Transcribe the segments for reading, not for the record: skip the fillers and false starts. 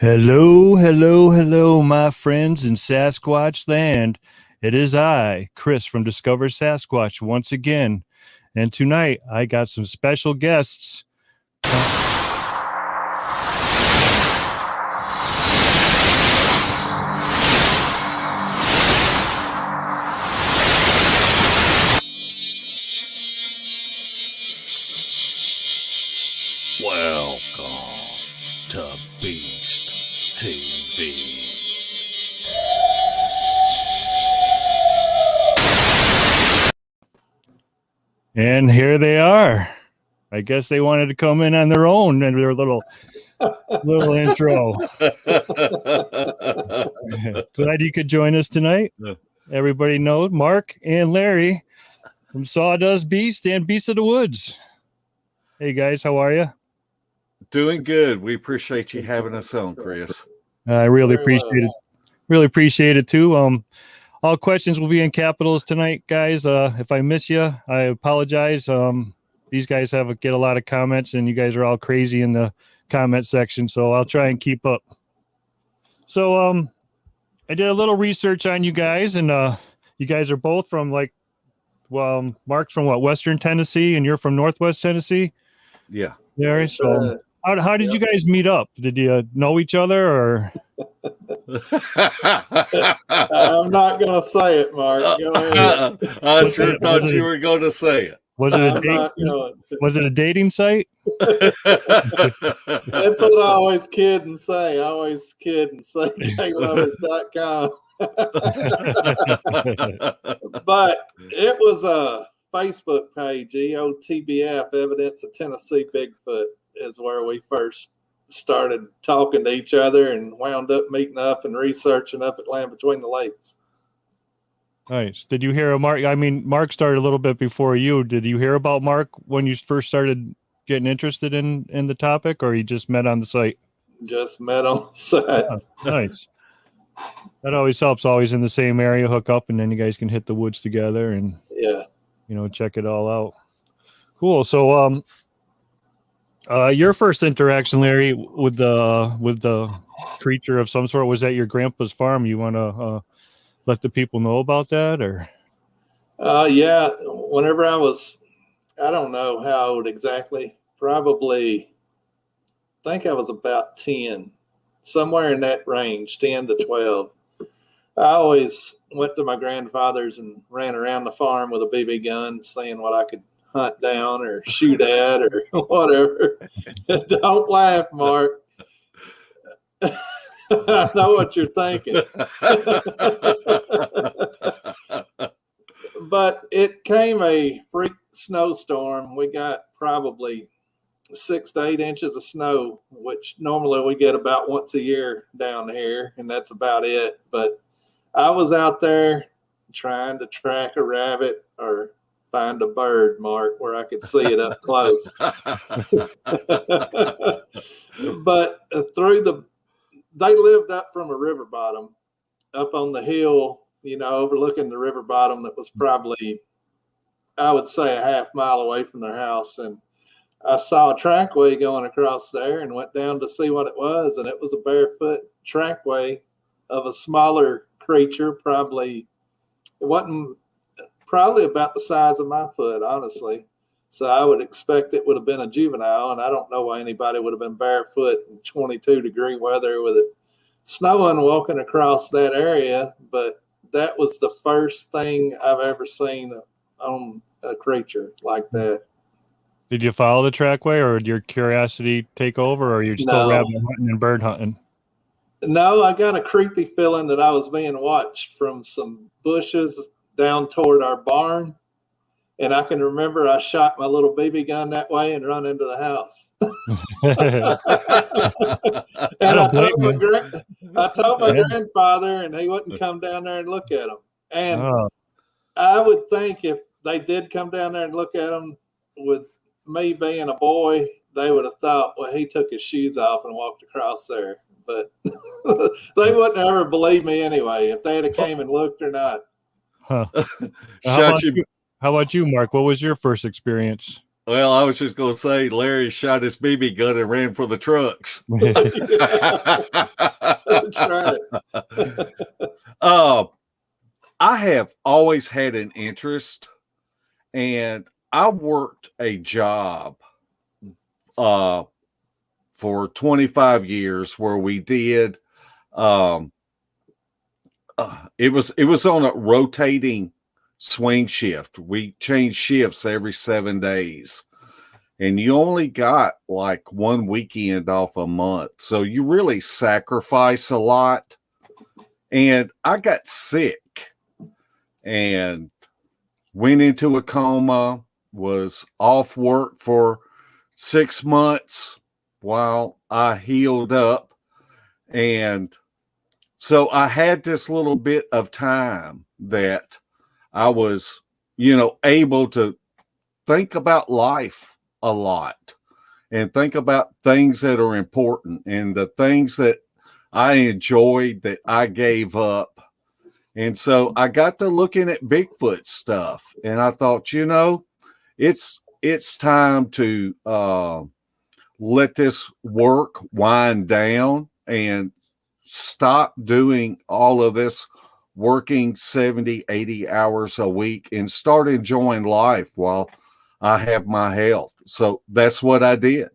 Hello, hello, hello, my friends in Sasquatch land. It is I, Chris from Discover Sasquatch, once again. And tonight I got some special guests. Welcome to Beast TV. And here they are. I guess they wanted to come in on their own and their little intro. Glad you could join us tonight. Everybody knows Mark and Larry from Sawdust Beast and Beast of the Woods. Hey guys, how are you? Doing good. We appreciate you having us on, Chris. I really appreciate it. Really appreciate it too. All questions will be in capitals tonight, guys. If I miss you, I apologize. These guys get a lot of comments, and you guys are all crazy in the comment section, so I'll try and keep up. So, I did a little research on you guys, and you guys are both from Mark's from Western Tennessee, and you're from Northwest Tennessee. Yeah. Larry. So, how did you guys meet up? Did you know each other, or? I'm not going to say it, Mark. Go ahead. I sure thought you were going to say it. Was it a dating site? That's what I always kid and say. I always kid and say gaylovers.com. But it was a Facebook page, EOTBF, Evidence of Tennessee Bigfoot, is where we first started talking to each other and wound up meeting up and researching up at Land Between the Lakes. Nice. Did you hear of Mark? I mean, Mark started a little bit before you. Did you hear about Mark when you first started getting interested in the topic, or you just met on the site? Just met on the site. Oh, nice. That always helps. Always in the same area, hook up, and then you guys can hit the woods together and check it all out. Cool. So, your first interaction, Larry, with the creature of some sort was at your grandpa's farm. You want to let the people know about that, or? Yeah. Whenever I don't know how old exactly. Probably, I think I was about 10, somewhere in that range, 10 to 12. I always went to my grandfather's and ran around the farm with a BB gun, seeing what I could hunt down or shoot at or whatever. Don't laugh, Mark. I know what you're thinking. But it came a freak snowstorm. We got probably 6 to 8 inches of snow, which normally we get about once a year down here, and that's about it. But I was out there trying to track a rabbit or find a bird, Mark, where I could see it up close. But they lived up from a river bottom, up on the hill, overlooking the river bottom that was probably, I would say, a half mile away from their house. And I saw a trackway going across there and went down to see what it was. And it was a barefoot trackway of a smaller creature, probably about the size of my foot, honestly. So I would expect it would have been a juvenile, and I don't know why anybody would have been barefoot in 22-degree weather with it snowing walking across that area. But that was the first thing I've ever seen on a creature like that. Did you follow the trackway, or did your curiosity take over, or you're still rabbit hunting and bird hunting? No, I got a creepy feeling that I was being watched from some bushes down toward our barn. And I can remember I shot my little BB gun that way and run into the house. And I told my grandfather, and he wouldn't come down there and look at them. And I would think if they did come down there and look at them, with me being a boy, they would have thought, well, he took his shoes off and walked across there. But they wouldn't ever believe me anyway, if they had came and looked or not. Huh. How about you, Mark? What was your first experience? Well, I was just going to say Larry shot his BB gun and ran for the trucks. That's right. I have always had an interest, and I worked a job for 25 years where we did it was on a rotating swing shift. We changed shifts every 7 days, and you only got like one weekend off a month, so you really sacrifice a lot. And I got sick and went into a coma, was off work for 6 months while I healed up. And so I had this little bit of time that I was, able to think about life a lot and think about things that are important and the things that I enjoyed that I gave up. And so I got to looking at Bigfoot stuff, and I thought, it's time to let this work wind down and stop doing all of this working 70, 80 hours a week and start enjoying life while I have my health. So that's what I did.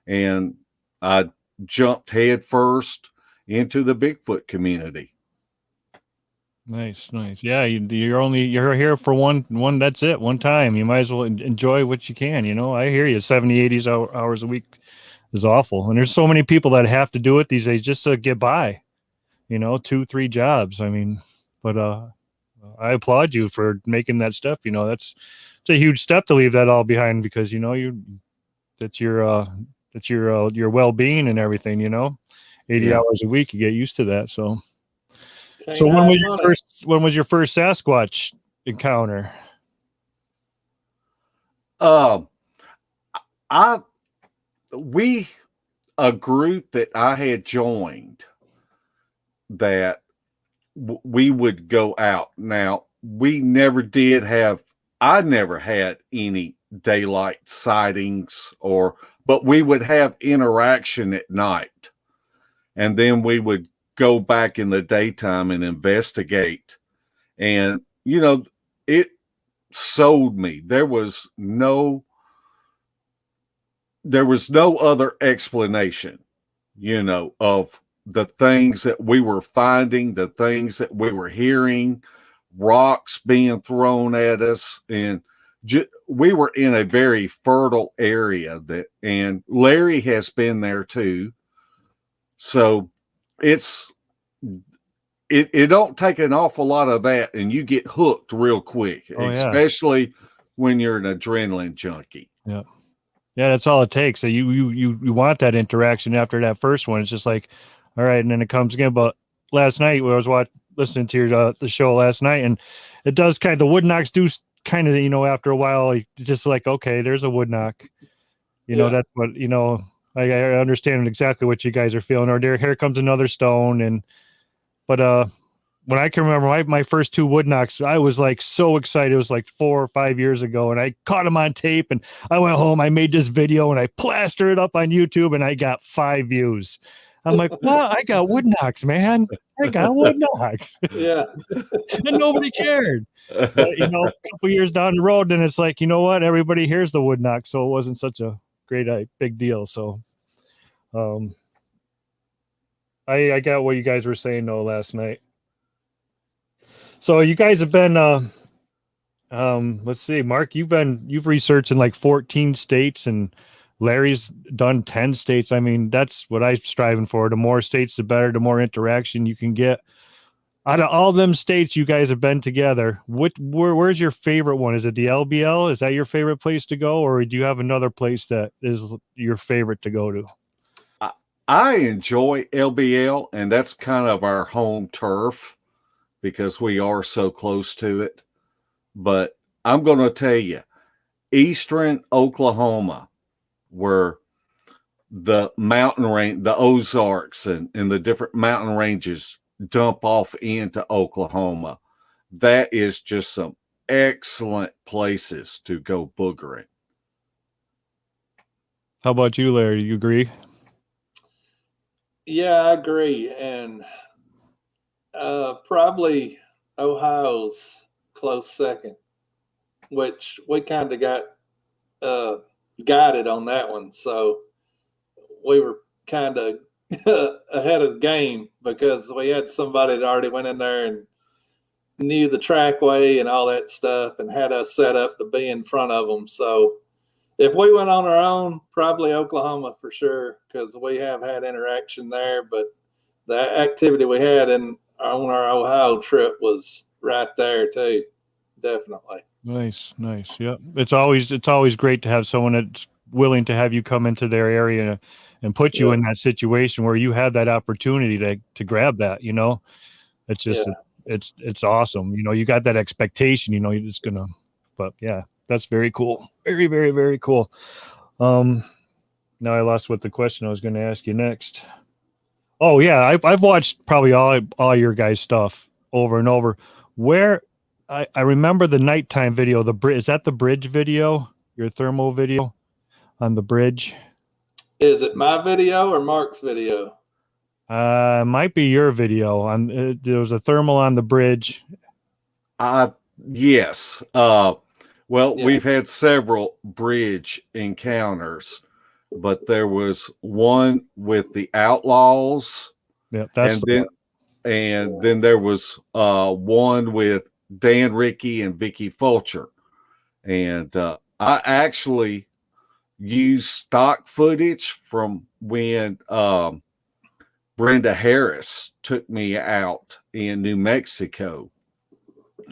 And I jumped head first into the Bigfoot community. Nice. Yeah, you're here for one. That's it. One time. You might as well enjoy what you can. I hear you. 70, 80 hours a week is awful, and there's so many people that have to do it these days just to get by. 2, 3 jobs. I mean, but I applaud you for making that step. It's a huge step to leave that all behind because that's your well-being and everything. 80 hours a week, you get used to that. So when was your first Sasquatch encounter? A group that I had joined that we would go out. Now, I never had any daylight sightings but we would have interaction at night. And then we would go back in the daytime and investigate. And, it sold me. There was no other explanation, of the things that we were finding, the things that we were hearing, rocks being thrown at us. And we were in a very fertile area and Larry has been there too. So it don't take an awful lot of that and you get hooked real quick, especially when you're an adrenaline junkie. Yeah. Yeah, that's all it takes. So you want that interaction after that first one. It's just like, all right, and then it comes again. But last night when I was listening to your the show last night, and it does the wood knocks do kind of after a while, just like, okay, there's a wood knock. That's what I understand exactly what you guys are feeling. Or here comes another stone, but when I can remember my first 2 wood knocks, I was like so excited. It was like 4 or 5 years ago, and I caught them on tape. And I went home, I made this video, and I plastered it up on YouTube, and I got 5 views. I'm like, well, I got wood knocks, man. I got wood knocks. Yeah, and nobody cared. But, a couple years down the road, then it's like, you know what? Everybody hears the wood knock, so it wasn't such a great big deal. So, I got what you guys were saying though last night. So you guys have been, let's see, Mark, you've researched in like 14 states and Larry's done 10 states. I mean, that's what I'm striving for. The more states, the better, the more interaction you can get. Out of all them states you guys have been together, where's your favorite one? Is it the LBL? Is that your favorite place to go? Or do you have another place that is your favorite to go to? I enjoy LBL, and that's kind of our home turf because we are so close to it. But I'm going to tell you, Eastern Oklahoma, where the mountain range, the Ozarks and the different mountain ranges dump off into Oklahoma, that is just some excellent places to go boogering. How about you, Larry? You agree? Yeah, I agree. And probably Ohio's close second, which we kind of got guided on that one. So we were kind of ahead of the game because we had somebody that already went in there and knew the trackway and all that stuff and had us set up to be in front of them. So if we went on our own, probably Oklahoma for sure, because we have had interaction there. But the activity we had on our Ohio trip was right there too. Definitely. Nice. Yep. It's always great to have someone that's willing to have you come into their area and put you in that situation where you have that opportunity to grab that. It's just it's awesome. You got that expectation. You're just gonna. But yeah, that's very cool. Very, very, very cool. Now I lost what the question I was going to ask you next. Oh yeah, I've watched probably all your guys' stuff over and over. Where I remember the nighttime video. Is that the bridge video? Your thermal video on the bridge? Is it my video or Mark's video? Might be your video. There was a thermal on the bridge. Yes. We've had several bridge encounters, but there was one with the Outlaws. Yeah, that's and then there was one with Dan Rickey and Vicky Fulcher. And I actually used stock footage from when Brenda Harris took me out in New Mexico.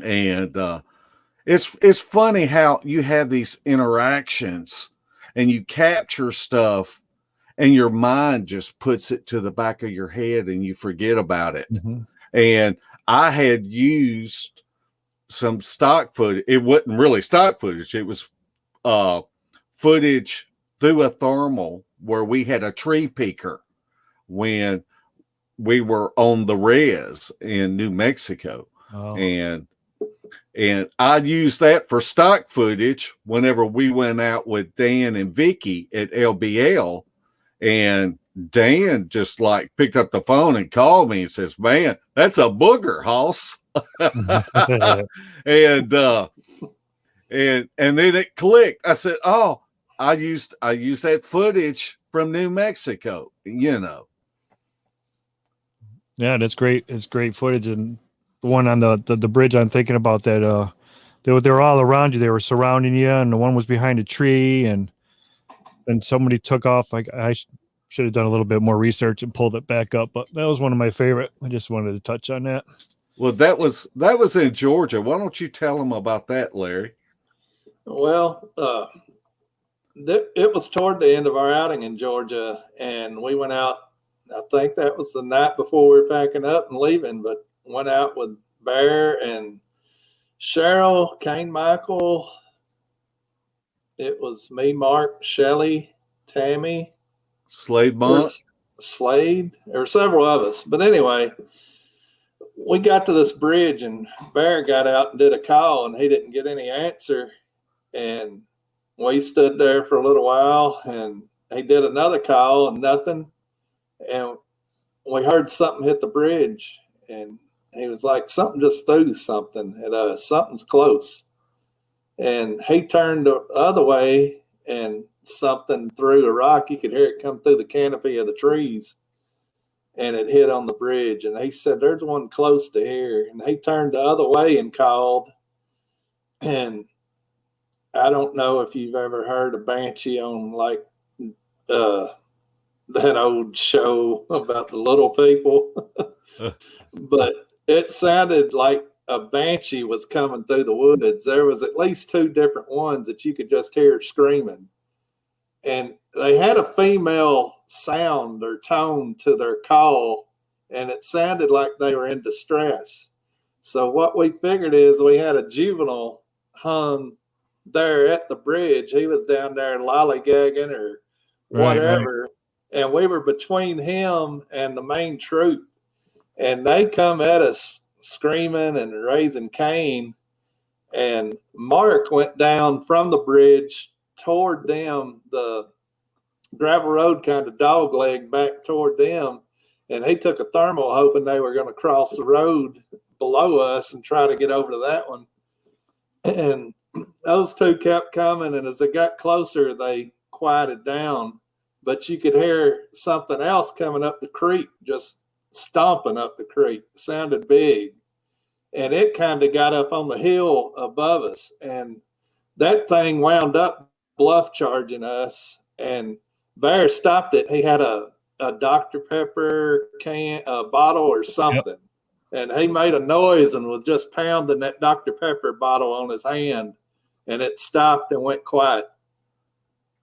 And it's funny how you have these interactions and you capture stuff and your mind just puts it to the back of your head and you forget about it. Mm-hmm. And I had used some stock footage. It wasn't really stock footage. It was footage through a thermal where we had a tree peaker when we were on the res in New Mexico. Oh. And I used that for stock footage whenever we went out with Dan and Vicky at LBL. And Dan just like picked up the phone and called me and says, "Man, that's a booger, Hoss." and then it clicked. I said, "Oh, I used that footage from New Mexico." Yeah, that's great. It's great footage. And the one on the bridge, I'm thinking about that. They were all around you. They were surrounding you, and the one was behind a tree, and somebody took off. I should have done a little bit more research and pulled it back up, but that was one of my favorite. I just wanted to touch on that. Well, that was in Georgia. Why don't you tell them about that, Larry? Well, it was toward the end of our outing in Georgia, and we went out. I think that was the night before we were packing up and leaving, but went out with Bear and Cheryl, Kane Michael. It was me, Mark, Shelly, Tammy, Slade Bunt. Slade. There were several of us. But anyway, we got to this bridge and Bear got out and did a call and he didn't get any answer. And we stood there for a little while and he did another call and nothing. And we heard something hit the bridge and he was like, something just threw something at us. Something's close. And he turned the other way and something threw a rock. You could hear it come through the canopy of the trees and it hit on the bridge. And he said, there's one close to here. And he turned the other way and called. And I don't know if you've ever heard of Banshee on like that old show about the little people, but it sounded like a banshee was coming through the woods. There was at least two different ones that you could just hear screaming. And they had a female sound or tone to their call, and it sounded like they were in distress. So what we figured is we had a juvenile hung there at the bridge. He was down there lollygagging or whatever. Right. And we were between him and the main troop. And they come at us screaming and raising Cain. And Mark went down from the bridge toward them, the gravel road kind of dogleg back toward them. And he took a thermal hoping they were going to cross the road below us and try to get over to that one. And those two kept coming. And as they got closer, they quieted down. But you could hear something else coming up the creek, just stomping up the creek. It sounded big. And it kind of got up on the hill above us. And that thing wound up bluff charging us. And Bear stopped it. He had a Dr. Pepper bottle or something. Yep. And he made a noise and was just pounding that Dr. Pepper bottle on his hand. And it stopped and went quiet.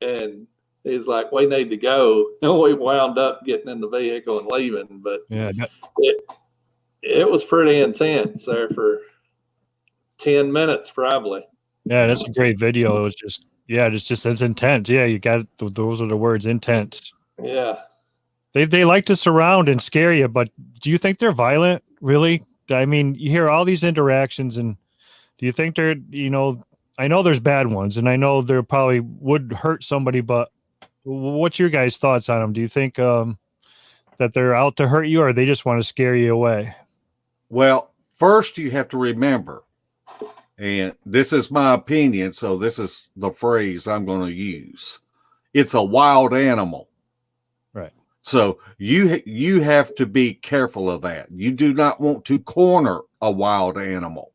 And he's like, we need to go. And we wound up getting in the vehicle and leaving. But yeah, it was pretty intense there for 10 minutes probably. Yeah, that's a great video. It was just, it's intense. Yeah, you got those are the words, intense. Yeah. They like to surround and scare you, but do you think they're violent? Really? I mean, you hear all these interactions, and do you think they're, I know there's bad ones, and I know they probably would hurt somebody, but what's your guys' thoughts on them? Do you think that they're out to hurt you, or they just want to scare you away? Well, first you have to remember, and this is my opinion, so this is the phrase I'm going to use. It's a wild animal. Right. So you have to be careful of that. You do not want to corner a wild animal.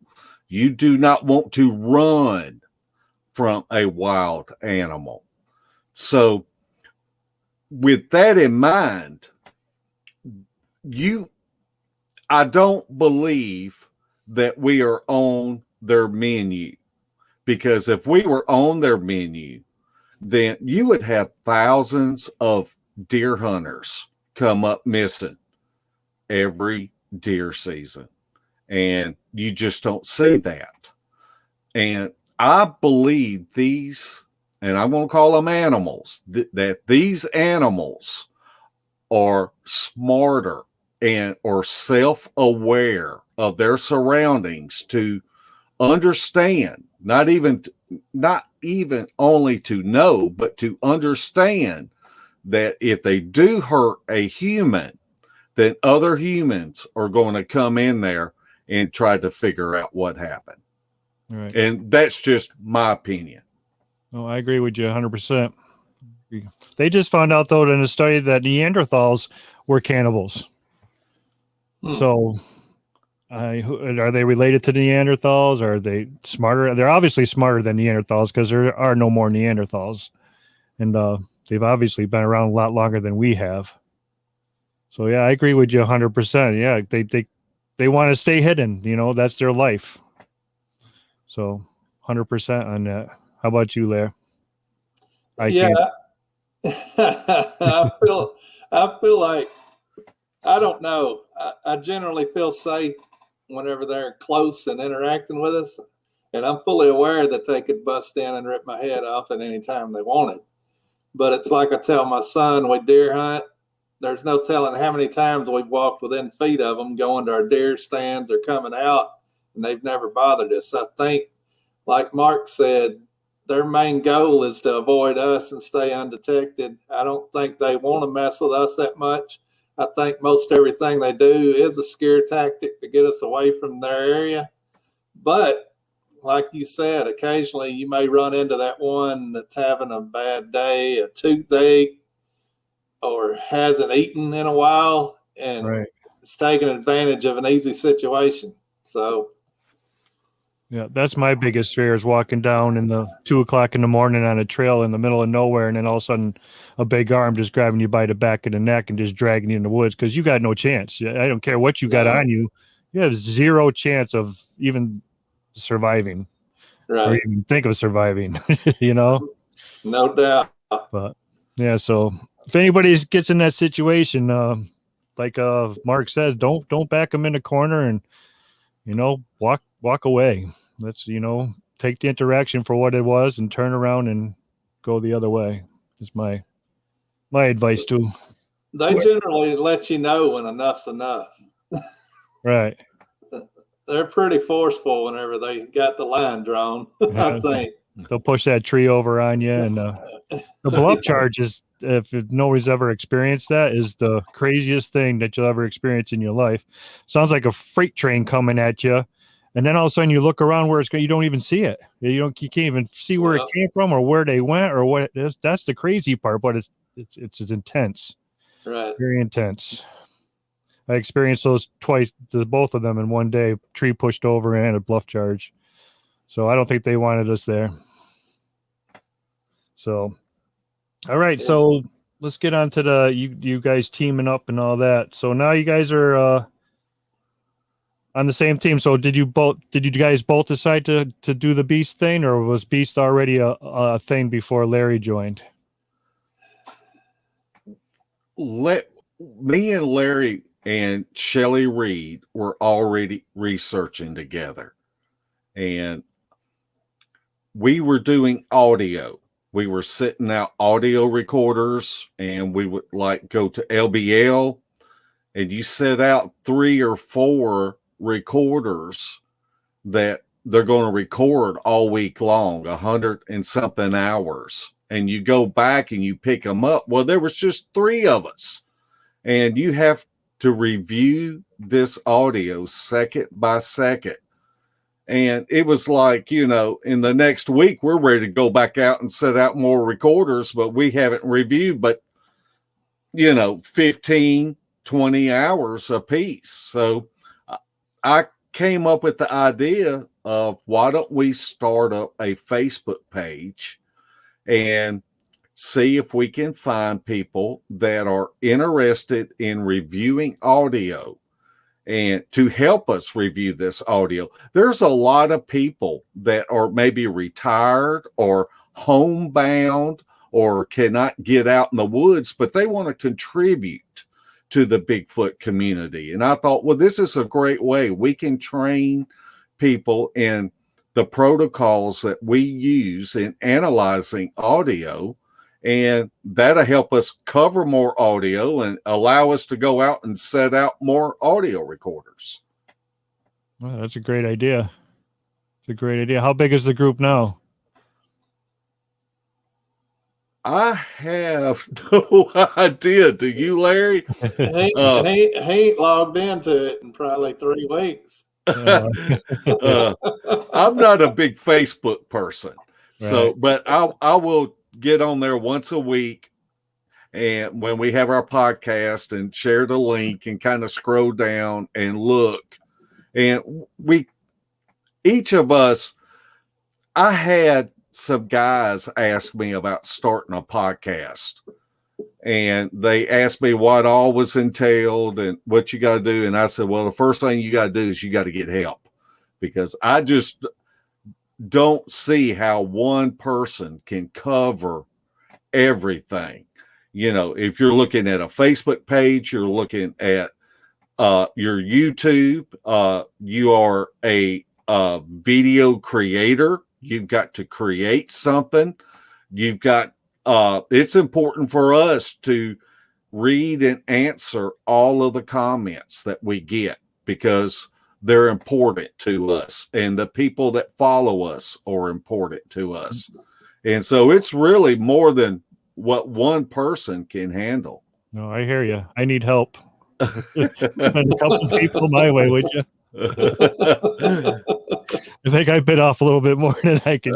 You do not want to run from a wild animal. So with that in mind, I don't believe that we are on their menu, because if we were on their menu, then you would have thousands of deer hunters come up missing every deer season, and you just don't see that. And I believe these, and I'm going to call them animals, that these animals are smarter and or self-aware of their surroundings to understand, not even only to know, but to understand that if they do hurt a human, then other humans are going to come in there and try to figure out what happened. Right. And that's just my opinion. Oh, I agree with you 100%. They just found out, though, in a study that Neanderthals were cannibals. So are they related to Neanderthals? Are they smarter? They're obviously smarter than Neanderthals, because there are no more Neanderthals. And they've obviously been around a lot longer than we have. So, yeah, I agree with you 100%. Yeah, they want to stay hidden. That's their life. So 100% on that. How about you, Lair? I feel like, I don't know. I generally feel safe whenever they're close and interacting with us. And I'm fully aware that they could bust in and rip my head off at any time they wanted. But it's like I tell my son, we deer hunt. There's no telling how many times we've walked within feet of them, going to our deer stands or coming out, and they've never bothered us. I think, like Mark said, their main goal is to avoid us and stay undetected. I don't think they want to mess with us that much. I think most everything they do is a scare tactic to get us away from their area. But like you said, occasionally you may run into that one that's having a bad day, a toothache, or hasn't eaten in a while, and it's taking advantage of an easy situation. So, yeah, that's my biggest fear, is walking down in the 2:00 in the morning on a trail in the middle of nowhere, and then all of a sudden a big arm just grabbing you by the back of the neck and just dragging you in the woods, because you got no chance. I don't care what you got on you. You have zero chance of even surviving, or even think of surviving, No doubt. But yeah, so if anybody gets in that situation, like Mark said, don't back them in the corner, and walk away. Let's take the interaction for what it was and turn around and go the other way. Is my advice too. They generally let you know when enough's enough. Right. They're pretty forceful whenever they got the line drawn. I think. they'll push that tree over on you. And the bluff charge is, if nobody's ever experienced that, is the craziest thing that you'll ever experience in your life. Sounds like a freight train coming at you. And then all of a sudden you look around where it's going, you don't even see it. You can't even see where it came from or where they went or what it is. That's the crazy part, but it's intense. Right. Very intense. I experienced those twice, both of them in one day. Tree pushed over and a bluff charge. So I don't think they wanted us there. So, all right. So let's get on to the you guys teaming up and all that. So now you guys are on the same team. So did you guys both decide to do the Beast thing, or was Beast already a thing before Larry joined? Me and Larry and Shelly Reed were already researching together, and we were doing audio. We were sitting out audio recorders, and we would like go to LBL, and you set out 3 or 4 recorders that they're going to record all week long, 100 and something hours. And you go back and you pick them up. Well, there was just 3 of us, and you have to review this audio second by second. And it was like, in the next week, we're ready to go back out and set out more recorders, but we haven't reviewed, but, 15, 20 hours a piece. So I came up with the idea of, why don't we start up a Facebook page and see if we can find people that are interested in reviewing audio and to help us review this audio. There's a lot of people that are maybe retired or homebound or cannot get out in the woods, but they want to contribute to the Bigfoot community. And I thought, well, this is a great way we can train people in the protocols that we use in analyzing audio, and that'll help us cover more audio and allow us to go out and set out more audio recorders. Well, that's a great idea. It's a great idea. How big is the group now? I have no idea. Do you, Larry? He ain't logged into it in probably 3 weeks. I'm not a big Facebook person. So, Right. but I will get on there once a week, and when we have our podcast, and share the link and kind of scroll down and look. And each of us, I had some guys ask me about starting a podcast, and they asked me what all was entailed and what you got to do. And I said, well, the first thing you got to do is you got to get help, because I just don't see how one person can cover everything. If you're looking at a Facebook page, you're looking at your YouTube, you are a video creator. You've got to create something. You've got, it's important for us to read and answer all of the comments that we get, because they're important to us, and the people that follow us are important to us. And so it's really more than what one person can handle. No, I hear you. I need help. Send a couple people my way, would you? I think I bit off a little bit more than I can.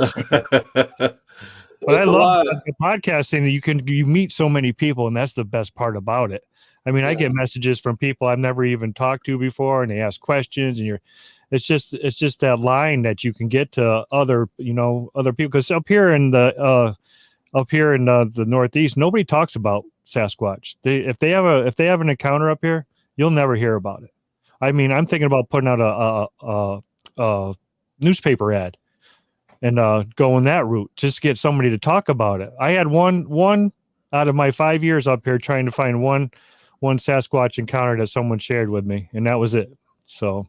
But I love the podcasting. You meet so many people, and that's the best part about it. I mean, I get messages from people I've never even talked to before, and they ask questions, and it's just that line that you can get to other people. Because up here in the Northeast, nobody talks about Sasquatch. If they have an encounter up here, you'll never hear about it. I mean, I'm thinking about putting out a newspaper ad and going that route, just get somebody to talk about it. I had one out of my 5 years up here trying to find one Sasquatch encounter that someone shared with me, and that was it. So,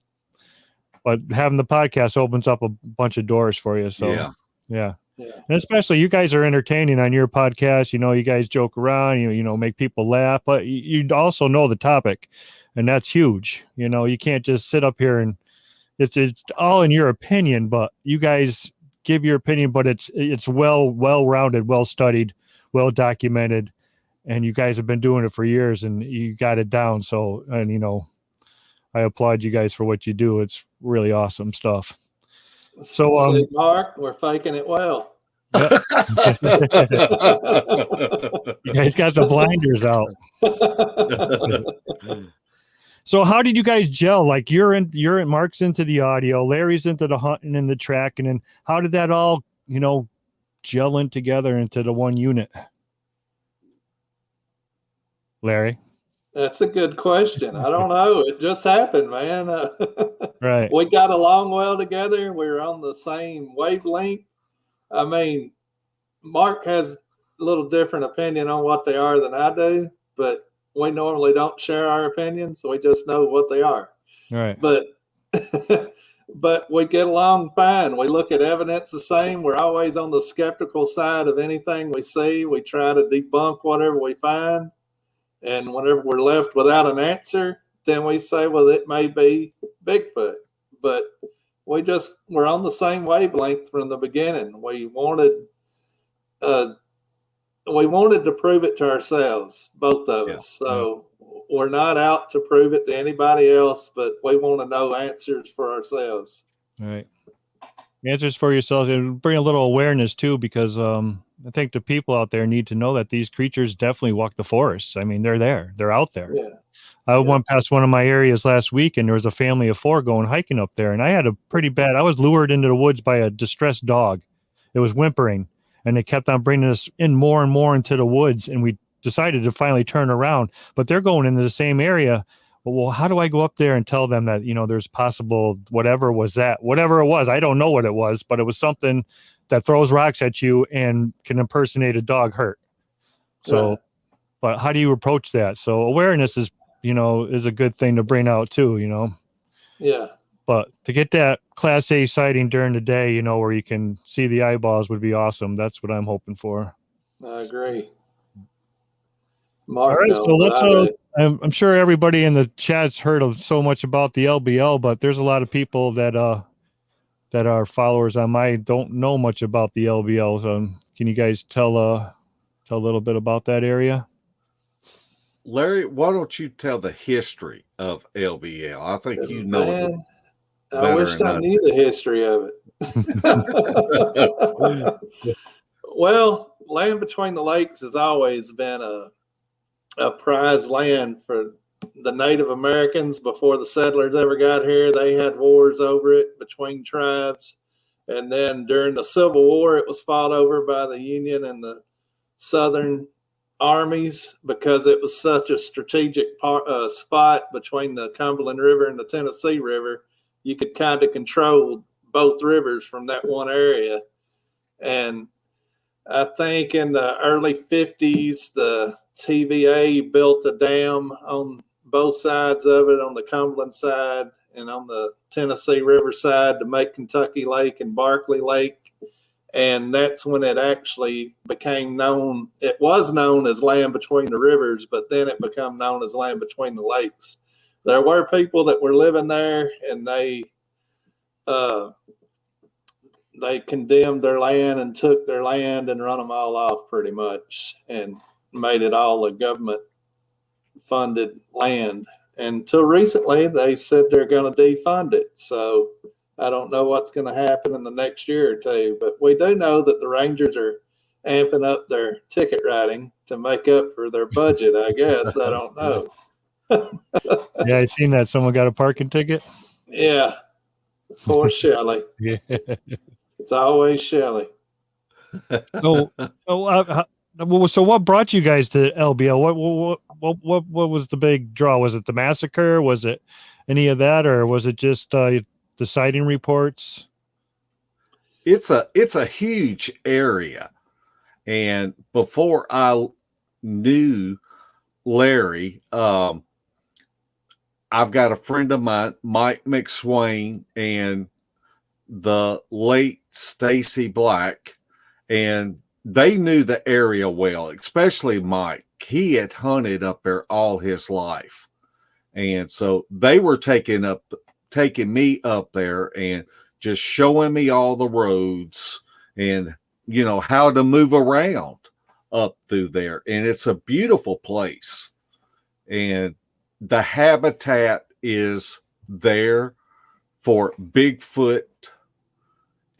but having the podcast opens up a bunch of doors for you. So yeah. And especially you guys are entertaining on your podcast. You guys joke around, make people laugh, but you also know the topic, and that's huge. You can't just sit up here and it's all in your opinion, but you guys give your opinion, but it's well-rounded, well-studied, well-documented, and you guys have been doing it for years, and you got it down. So, and I applaud you guys for what you do. It's really awesome stuff. So, see, Mark, we're faking it well. Yeah. You guys got the blinders out. So how did you guys gel? Like Mark's into the audio, Larry's into the hunting and the tracking, and how did that all, gel in together into the one unit? Larry? That's a good question. I don't know. It just happened, man. Right. We got along well together. We were on the same wavelength. I mean, Mark has a little different opinion on what they are than I do, but we normally don't share our opinions, so we just know what they are. Right. But but we get along fine. We look at evidence the same. We're always on the skeptical side of anything we see. We try to debunk whatever we find. And whenever we're left without an answer, then we say, well, it may be Bigfoot. But we're on the same wavelength from the beginning. We wanted to prove it to ourselves, both of us. So we're not out to prove it to anybody else, but we want to know answers for ourselves. All right. Answers for yourselves, and bring a little awareness too, because I think the people out there need to know that these creatures definitely walk the forests. I mean, they're there. They're out there. Yeah. I went past one of my areas last week, and there was a family of 4 going hiking up there, and I had I was lured into the woods by a distressed dog. It was whimpering, and they kept on bringing us in more and more into the woods, and we decided to finally turn around, but they're going into the same area. Well, how do I go up there and tell them that, there's possible whatever it was, I don't know what it was, but it was something that throws rocks at you and can impersonate a dog hurt. So, but how do you approach that? So awareness is a good thing to bring out too, Yeah. But to get that Class A sighting during the day, where you can see the eyeballs would be awesome. That's what I'm hoping for. I agree. Mark, all right, so let's. I'm sure everybody in the chat's heard of so much about the LBL, but there's a lot of people that are followers on my don't know much about the LBL. Can you guys tell a little bit about that area? Larry, why don't you tell the history of LBL? I think you know it. I wish I knew the history of it. Well, land between the lakes has always been a prized land for the Native Americans. Before the settlers ever got here, they had wars over it between tribes. And then during the Civil War, it was fought over by the Union and the Southern armies because it was such a strategic spot between the Cumberland River and the Tennessee River. You could kind of control both rivers from that one area. And I think in the early 50s, the TVA built a dam on both sides of it, on the Cumberland side and on the Tennessee River side, to make Kentucky Lake and Barkley Lake. And that's when it actually became known. It was known as land between the rivers, but then it became known as land between the lakes. There were people that were living there, and they condemned their land and took their land and run them all off pretty much, and made it all a government funded land. Until recently, they said they're going to defund it. So I don't know what's going to happen in the next year or two, but we do know that the Rangers are amping up their ticket writing to make up for their budget, I guess. I don't know. Yeah, I seen that. Someone got a parking ticket. Yeah. Poor Shelley. Yeah. It's always Shelley. So what brought you guys to LBL? What was the big draw? Was it the massacre? Was it any of that, or was it just the sighting reports? It's a huge area, and before I knew Larry, I've got a friend of mine, Mike McSwain, and the late Stacy Black, and they knew the area well, especially Mike. He had hunted up there all his life. And so they were taking me up there and just showing me all the roads and, how to move around up through there. And it's a beautiful place. And the habitat is there for Bigfoot.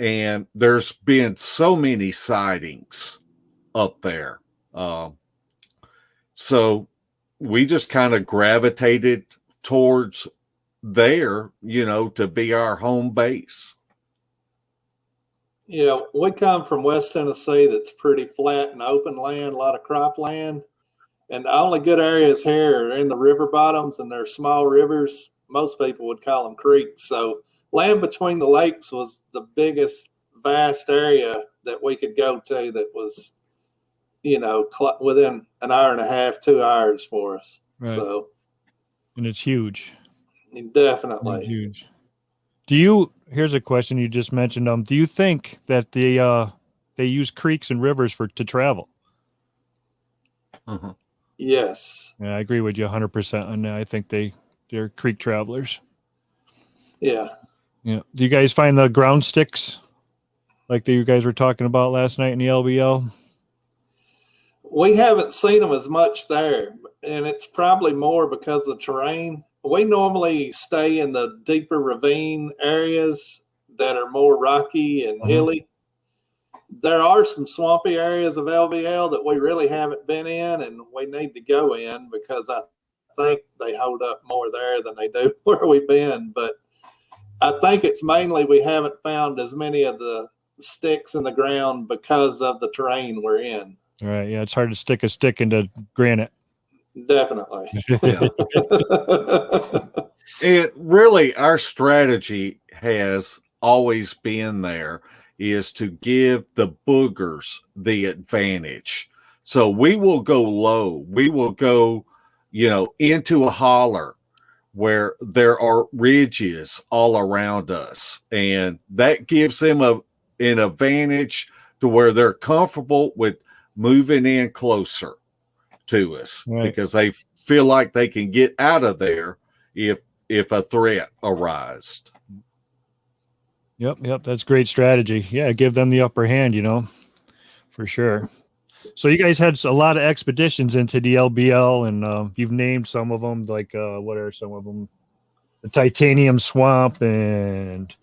And there's been so many sightings up there. So we just kind of gravitated towards there, to be our home base. Yeah, we come from West Tennessee that's pretty flat and open land, a lot of cropland. And the only good areas here are in the river bottoms, and they're small rivers. Most people would call them creeks. So land between the lakes was the biggest, vast area that we could go to that was, within an hour and a half, 2 hours for us. Right. So, and it's huge. Definitely. It's huge. Here's a question you just mentioned. Do you think that they use creeks and rivers to travel? Uh-huh. Yes. Yeah, I agree with you 100% on that. I think they're creek travelers. Yeah. Yeah. Do you guys find the ground sticks like that you guys were talking about last night in the LBL? We haven't seen them as much there, and it's probably more because of the terrain. We normally stay in the deeper ravine areas that are more rocky and hilly. There are some swampy areas of LVL that we really haven't been in, and we need to go in because I think they hold up more there than they do where we've been. But I think it's mainly we haven't found as many of the sticks in the ground because of the terrain we're in. All right. Yeah, it's hard to stick a stick into granite. Definitely. It really, our strategy has always been there is to give the boogers the advantage. So we will go low. We will go, into a holler where there are ridges all around us. And that gives them an advantage to where they're comfortable with moving in closer to us, right, because they feel like they can get out of there if a threat arises. Yep, that's great strategy. Yeah, give them the upper hand, for sure. So you guys had a lot of expeditions into the LBL, and you've named some of them. Like, what are some of them? The Titanium Swamp and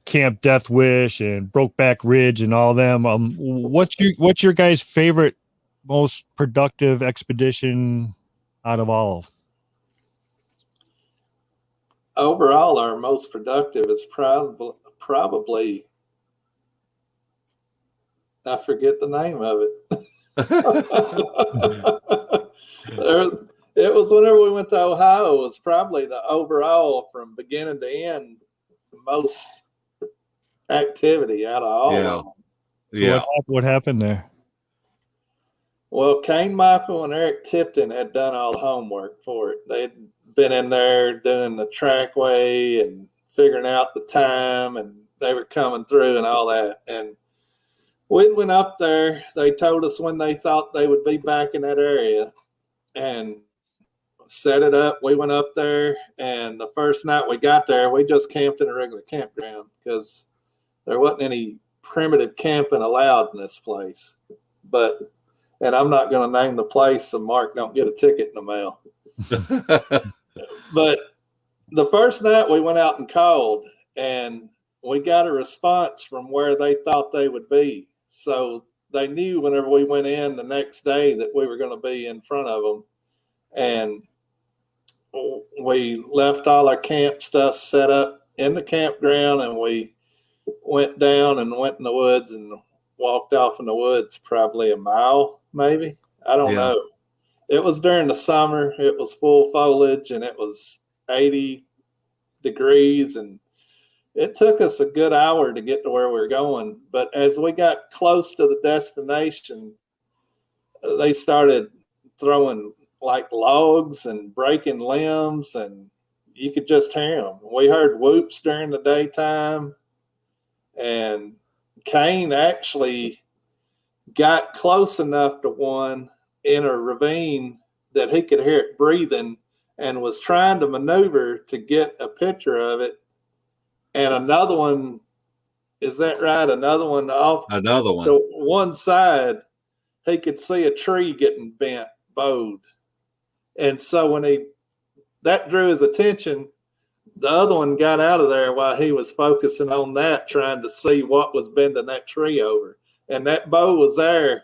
Camp Death Wish and Brokeback Ridge and all them. What's your guys' favorite, most productive expedition out of all? Overall, our most productive is probably I forget the name of it. It was whenever we went to Ohio. It was probably the overall from beginning to end most activity out of all of them. So what happened there? Well, Kane Michael and Eric Tipton had done all the homework for it. They'd been in there doing the trackway and figuring out the time, and they were coming through and all that. And we went up there. They told us when they thought they would be back in that area and set it up. We went up there, and the first night we got there, we just camped in a regular campground because there wasn't any primitive camping allowed in this place. And I'm not going to name the place so Mark don't get a ticket in the mail. But the first night we went out and called, and we got a response from where they thought they would be. So they knew whenever we went in the next day that we were going to be in front of them. And we left all our camp stuff set up in the campground, and we went down and went in the woods and walked off in the woods probably a mile, maybe. I don't know. It was during the summer. It was full foliage, and it was 80 degrees, and it took us a good hour to get to where we were going. But as we got close to the destination, they started throwing like logs and breaking limbs, and you could just hear them. We heard whoops during the daytime, and Kane actually got close enough to one in a ravine that he could hear it breathing and was trying to maneuver to get a picture of it. and another one, is that right? Another one off Another one. to one side, he could see a tree getting bent, bowed. And so when that drew his attention, the other one got out of there while he was focusing on that, trying to see what was bending that tree over. And that bow was there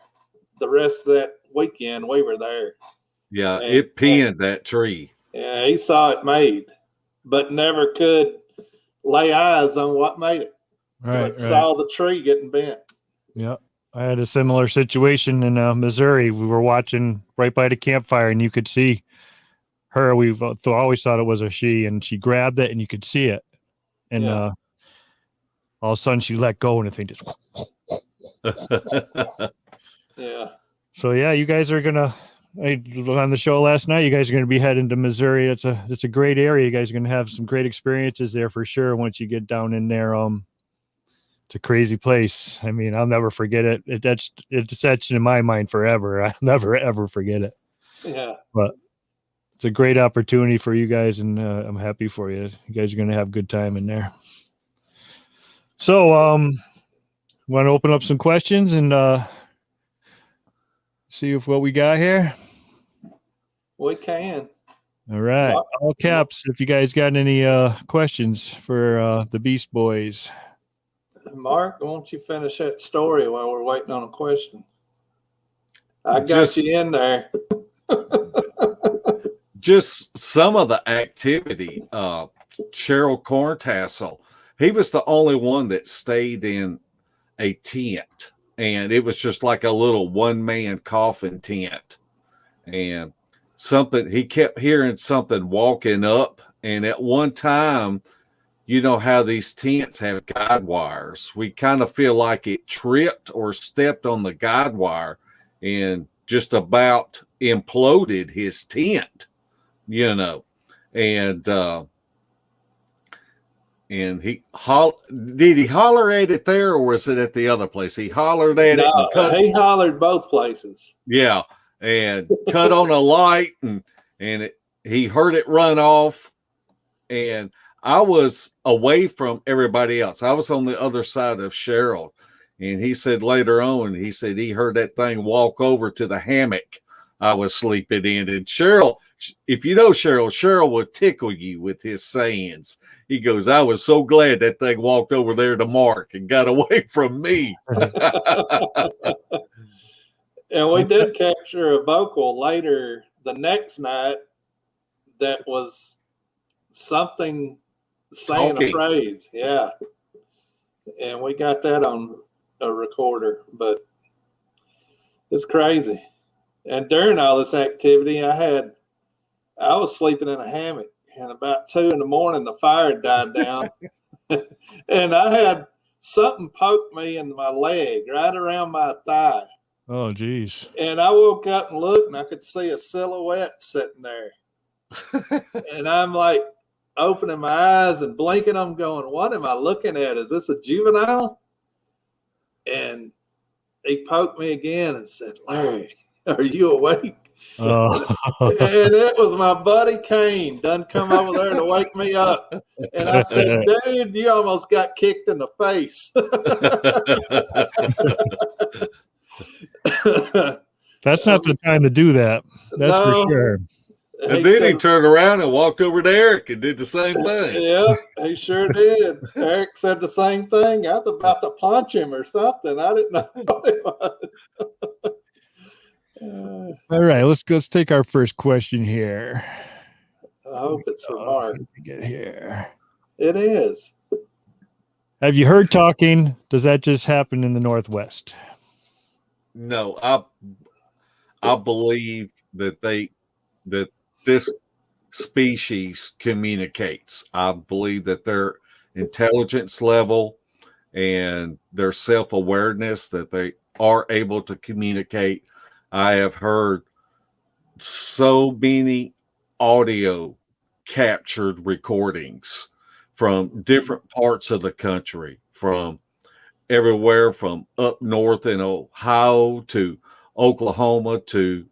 the rest of that weekend. We were there. Yeah, it pinned that tree. Yeah, he saw it made, but never could lay eyes on what made it. Right. Saw the tree getting bent. Yeah. I had a similar situation in Missouri. We were watching right by the campfire, and you could see her. We've always thought it was a she, and she grabbed it, and you could see it. And all of a sudden, she let go, and the thing just. Yeah. So yeah, you guys are gonna. I was on the show last night. You guys are gonna be heading to Missouri. It's a great area. You guys are gonna have some great experiences there for sure. Once you get down in there, it's a crazy place. I mean, I'll never forget it. It's etched in my mind forever. I'll never ever forget it. Yeah. But it's a great opportunity for you guys, and I'm happy for you. You guys are gonna have a good time in there. So, want to open up some questions and see if what we got here. We can. All right, all caps. If you guys got any questions for the Beast Boys. Mark, why don't you finish that story while we're waiting on a question? I got you in there. Just some of the activity. Cheryl Corntassel, he was the only one that stayed in a tent, and it was just like a little one-man coffin tent. And he kept hearing something walking up, and at one time, you know how these tents have guide wires. We kind of feel like it tripped or stepped on the guide wire and just about imploded his tent, you know. And did he holler at it there, or was it at the other place? He hollered at it. And he hollered both places. Yeah, and cut on a light, and he heard it run off, and I was away from everybody else. I was on the other side of Cheryl, and he said later on, he heard that thing walk over to the hammock I was sleeping in. And Cheryl, if you know Cheryl will tickle you with his sayings. He goes, I was so glad that thing walked over there to Mark and got away from me. And we did capture a vocal later the next night that was something saying a phrase. Yeah. And we got that on a recorder, but it's crazy. And during all this activity, I was sleeping in a hammock, and about 2 a.m, the fire died down. And I had something poke me in my leg right around my thigh. Oh, geez. And I woke up and looked, and I could see a silhouette sitting there. And I'm like opening my eyes and blinking them, going, what am I looking at? Is this a juvenile? And he poked me again and said, Larry, are you awake? Oh. And it was my buddy Kane done come over there to wake me up. And I said, dude, you almost got kicked in the face. That's not the time to do that. That's for sure. And then he turned around and walked over to Eric and did the same thing. Yeah, he sure did. Eric said the same thing. I was about to punch him or something. I didn't know what it was. All right, let's take our first question here. I hope it's for Mark. Get here. It is. Have you heard talking? Does that just happen in the Northwest? No, I believe that this species communicates. I believe that their intelligence level and their self-awareness, that they are able to communicate. I have heard so many audio captured recordings from different parts of the country, from everywhere from up north in Ohio to Oklahoma to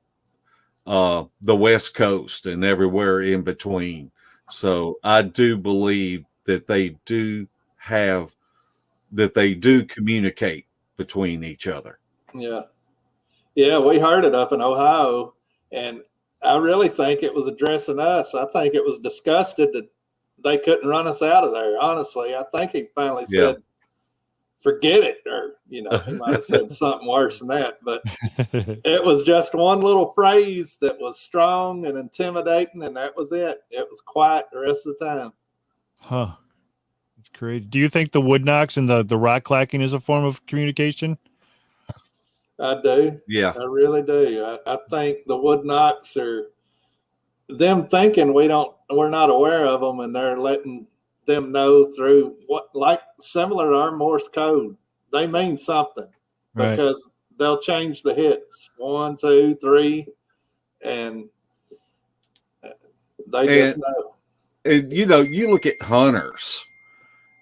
the West Coast and everywhere in between. So I do believe that they do they do communicate between each other. Yeah. Yeah, we heard it up in Ohio, and I really think it was addressing us. I think it was disgusted that they couldn't run us out of there. Honestly, I think he finally said, forget it, or, he might have said something worse than that, but it was just one little phrase that was strong and intimidating, and that was it. It was quiet the rest of the time. Huh. That's crazy. Do you think the wood knocks and the rock clacking is a form of communication? I do. Yeah. I really do. I think the wood knocks are them thinking we're not aware of them, and they're letting them know through like similar to our Morse code. They mean something, right? Because they'll change the hits 1, 2, 3, and they just know. And you look at hunters.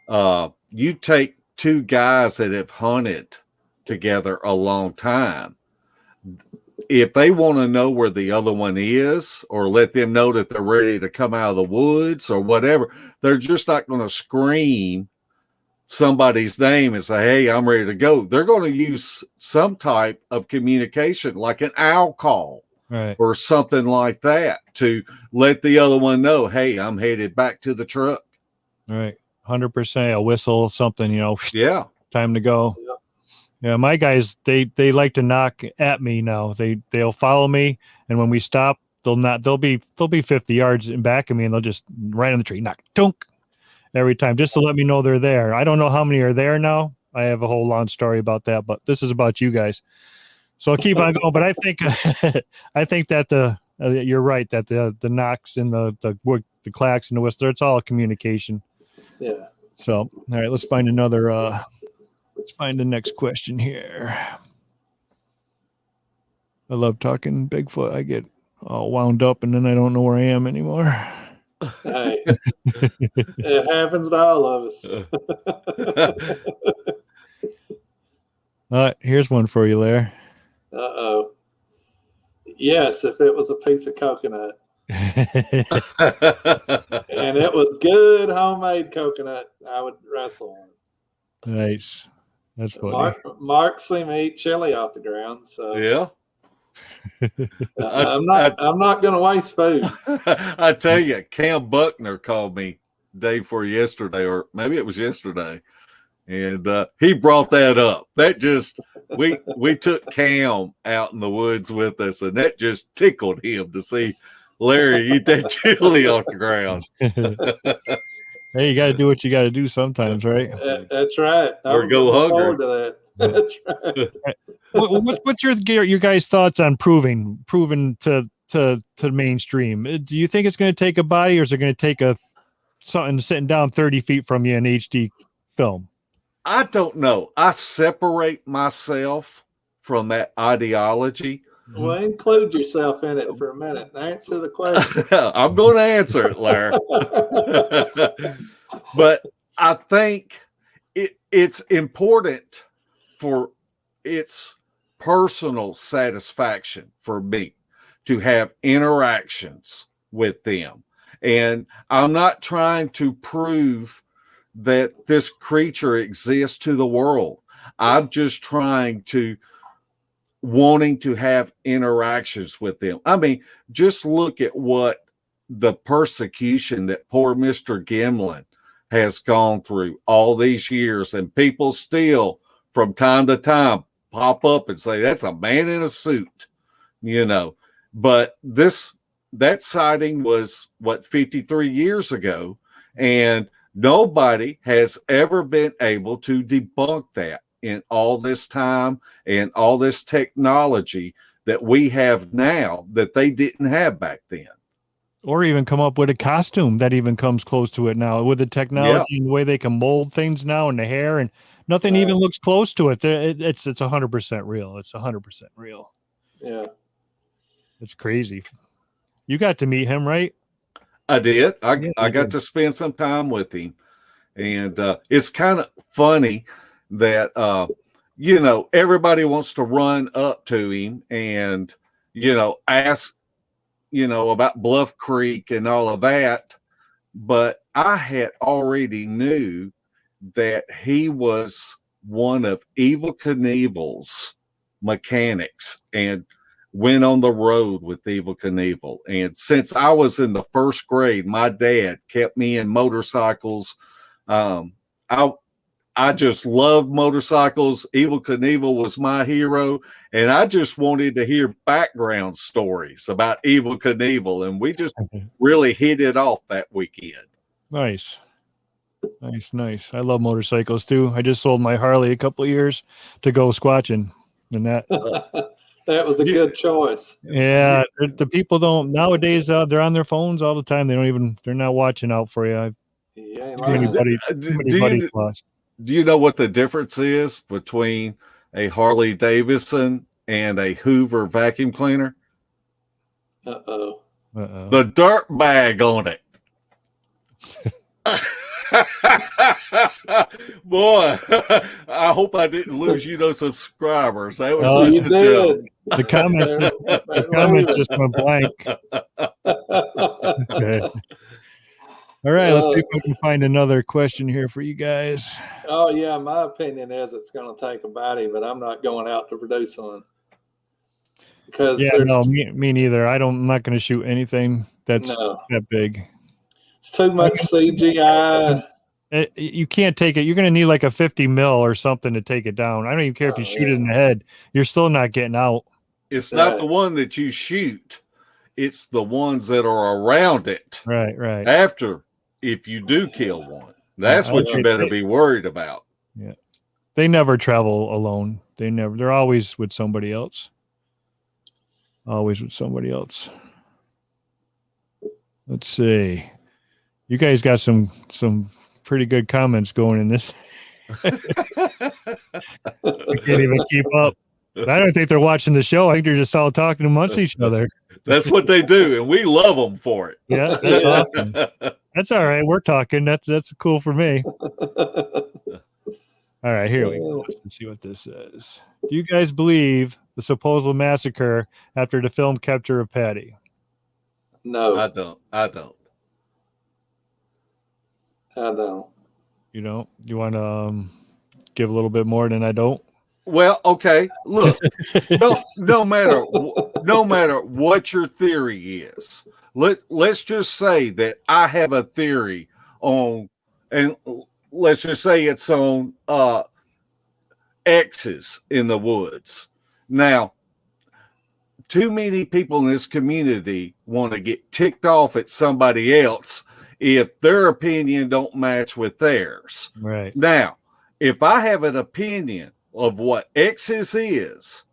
You take two guys that have hunted together a long time. If they want to know where the other one is, or let them know that they're ready to come out of the woods or whatever, they're just not going to scream somebody's name and say, hey, I'm ready to go. They're going to use some type of communication, like an owl call, right, or something like that, to let the other one know, hey, I'm headed back to the truck. Right. 100%. A whistle, something, Yeah. time to go. Yeah, my guys, they like to knock at me now. They'll follow me, and when we stop, they'll be 50 yards in back of me, and they'll just right on the tree, knock, tunk, every time, just to let me know they're there. I don't know how many are there now. I have a whole long story about that, but this is about you guys, so I'll keep on going. But I think I think that you're right, that the knocks and the clacks and the whistle, it's all communication. Yeah. So all right, let's find another. Let's find the next question here. I love talking Bigfoot. I get all wound up, and then I don't know where I am anymore. Hey, it happens to all of us. All right, here's one for you, Lair. Uh-oh. Yes, if it was a piece of coconut. And it was good homemade coconut, I would wrestle on. Nice. That's funny. Mark seen me eat chili off the ground, so yeah. I'm not going to waste food. I tell you, Cam Buckner called me day before yesterday, or maybe it was yesterday, and he brought that up. That just we took Cam out in the woods with us, and that just tickled him to see Larry eat that chili off the ground. Hey, you got to do what you got to do sometimes, right? That's right. Or go hungry. To that. That's right. What's your guys' thoughts on proving to mainstream? Do you think it's going to take a body, or is it going to take something sitting down 30 feet from you in HD film? I don't know. I separate myself from that ideology. Well, include yourself in it for a minute and answer the question. I'm going to answer it, Larry. But I think it's important for its personal satisfaction for me to have interactions with them. And I'm not trying to prove that this creature exists to the world. I'm just wanting to have interactions with them. I mean, just look at what the persecution that poor Mr. Gimlin has gone through all these years, and people still from time to time pop up and say, that's a man in a suit, but that sighting was 53 years ago, and nobody has ever been able to debunk that in all this time and all this technology that we have now that they didn't have back then. Or even come up with a costume that even comes close to it now, with the technology and the way they can mold things now, and the hair, and nothing even looks close to it. It's 100% real. It's 100% real. Yeah. It's crazy. You got to meet him, right? I did. I got to spend some time with him. And it's kind of funny that, everybody wants to run up to him and, ask, about Bluff Creek and all of that. But I had already knew that he was one of Evel Knievel's mechanics and went on the road with Evel Knievel. And since I was in the first grade, my dad kept me in motorcycles. I just loved motorcycles. Evel Knievel was my hero, and I just wanted to hear background stories about Evel Knievel, and we just really hit it off that weekend. Nice. Nice. I love motorcycles too. I just sold my Harley a couple of years to go squatching, and that that was a good choice. Yeah, the people don't nowadays. They're on their phones all the time. They're not watching out for you. Yeah, do you know what the difference is between a Harley Davidson and a Hoover vacuum cleaner? The dirt bag on it. Boy, I hope I didn't lose you those subscribers. That was just a joke. The comments just went blank. Okay. All right, let's see if we can find another question here for you guys. Oh yeah, my opinion is it's going to take a body, but I'm not going out to produce one. Because me neither. I'm not going to shoot anything that's that big. It's too much CGI. You can't take it. You're going to need like a 50 mil or something to take it down. I don't even care if you shoot it in the head. You're still not getting out. It's not the one that you shoot. It's the ones that are around it. Right. After, if you do kill one, that's what you better be worried about. Yeah. They never travel alone. They're always with somebody else. Let's see. You guys got some pretty good comments going in this. I can't even keep up. I don't think they're watching the show. I think they're just all talking amongst each other. That's what they do, and we love them for it. Yeah, that's awesome. That's all right. We're talking. That's cool for me. All right, here we go. Let's see what this says. Do you guys believe the supposed massacre after the film Capture of Patty? No, I don't. You don't? You want to give a little bit more than I don't? Well, okay. Look, no matter what your theory is, let's just say that I have a theory on, and let's just say it's on X's in the woods. Now, too many people in this community want to get ticked off at somebody else if their opinion don't match with theirs. Right. Now, if I have an opinion of what X's is,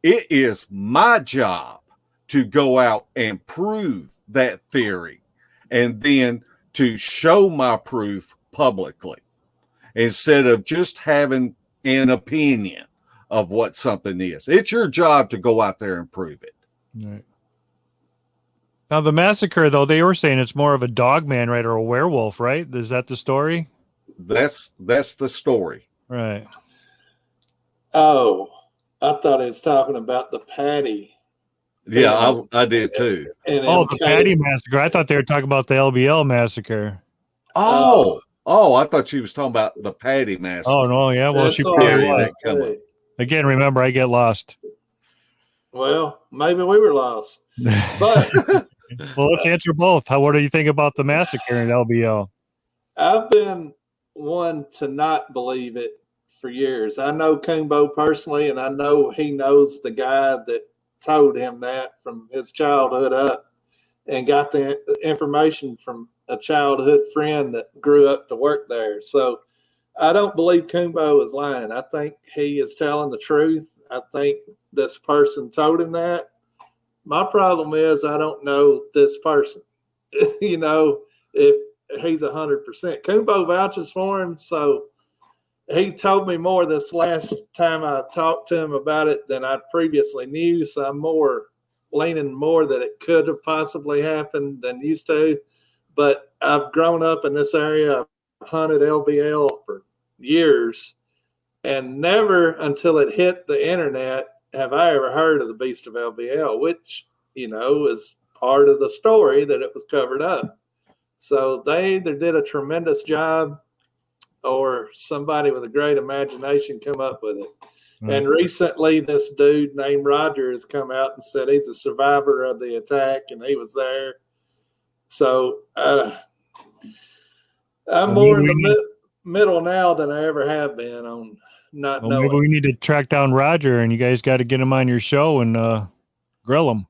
it is my job to go out and prove that theory and then to show my proof publicly instead of just having an opinion of what something is. It's your job to go out there and prove it. Right. Now, the massacre, though, they were saying it's more of a dog man, right, or a werewolf, right? Is that the story? That's the story. Right. Oh, I thought it was talking about the Patty. Yeah, I did too. The Patty massacre. I thought they were talking about the LBL massacre. Oh, I thought she was talking about the Patty massacre. Oh, no, yeah. Well, she probably was. Again, remember, I get lost. Well, maybe we were lost. But well, let's answer both. What do you think about the massacre in LBL? I've been one to not believe it for years. I know Kumbo personally, and I know he knows the guy that told him that from his childhood up and got the information from a childhood friend that grew up to work there. So I don't believe Kumbo is lying. I think he is telling the truth. I think this person told him that. My problem is I don't know this person. If he's 100%. Kumbo vouches for him, so he told me more this last time I talked to him about it than I previously knew, so I'm leaning more that it could have possibly happened than used to. But I've grown up in this area. I've hunted LBL for years, and never until it hit the internet have I ever heard of the Beast of LBL, which, is part of the story that it was covered up. So they either did a tremendous job or somebody with a great imagination come up with it. Right. And recently, this dude named Roger has come out and said he's a survivor of the attack, and he was there. So I'm more in the middle now than I ever have been on not knowing. Maybe we need to track down Roger, and you guys got to get him on your show and grill him.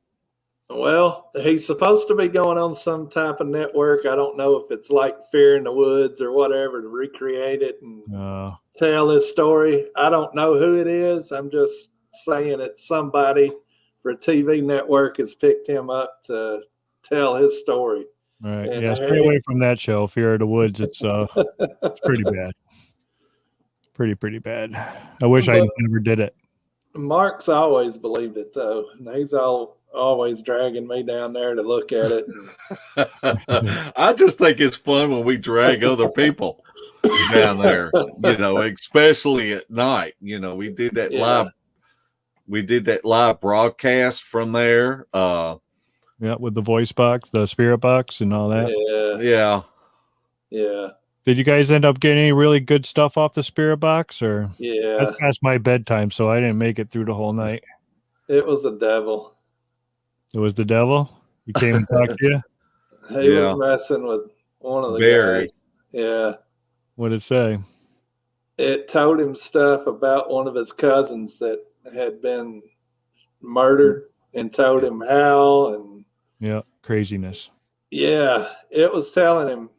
Well, he's supposed to be going on some type of network. I don't know if it's like Fear in the Woods or whatever to recreate it and tell his story. I don't know who it is. I'm just saying that somebody for a TV network has picked him up to tell his story. Right. And yeah, stay away from that show, Fear of the Woods. It's pretty bad. Pretty bad. I wish I never did it. Mark's always believed it, though. And he's always dragging me down there to look at it. I just think it's fun when we drag other people down there, especially at night. We did that live broadcast from there. With the voice box, the spirit box and all that. Yeah. Did you guys end up getting any really good stuff off the spirit box, or? Yeah. That's past my bedtime, so I didn't make it through the whole night. It was the devil. It was the devil? He came and talked to you? He was messing with one of the guys. Yeah. What did it say? It told him stuff about one of his cousins that had been murdered and told him how. And craziness. Yeah, it was telling him.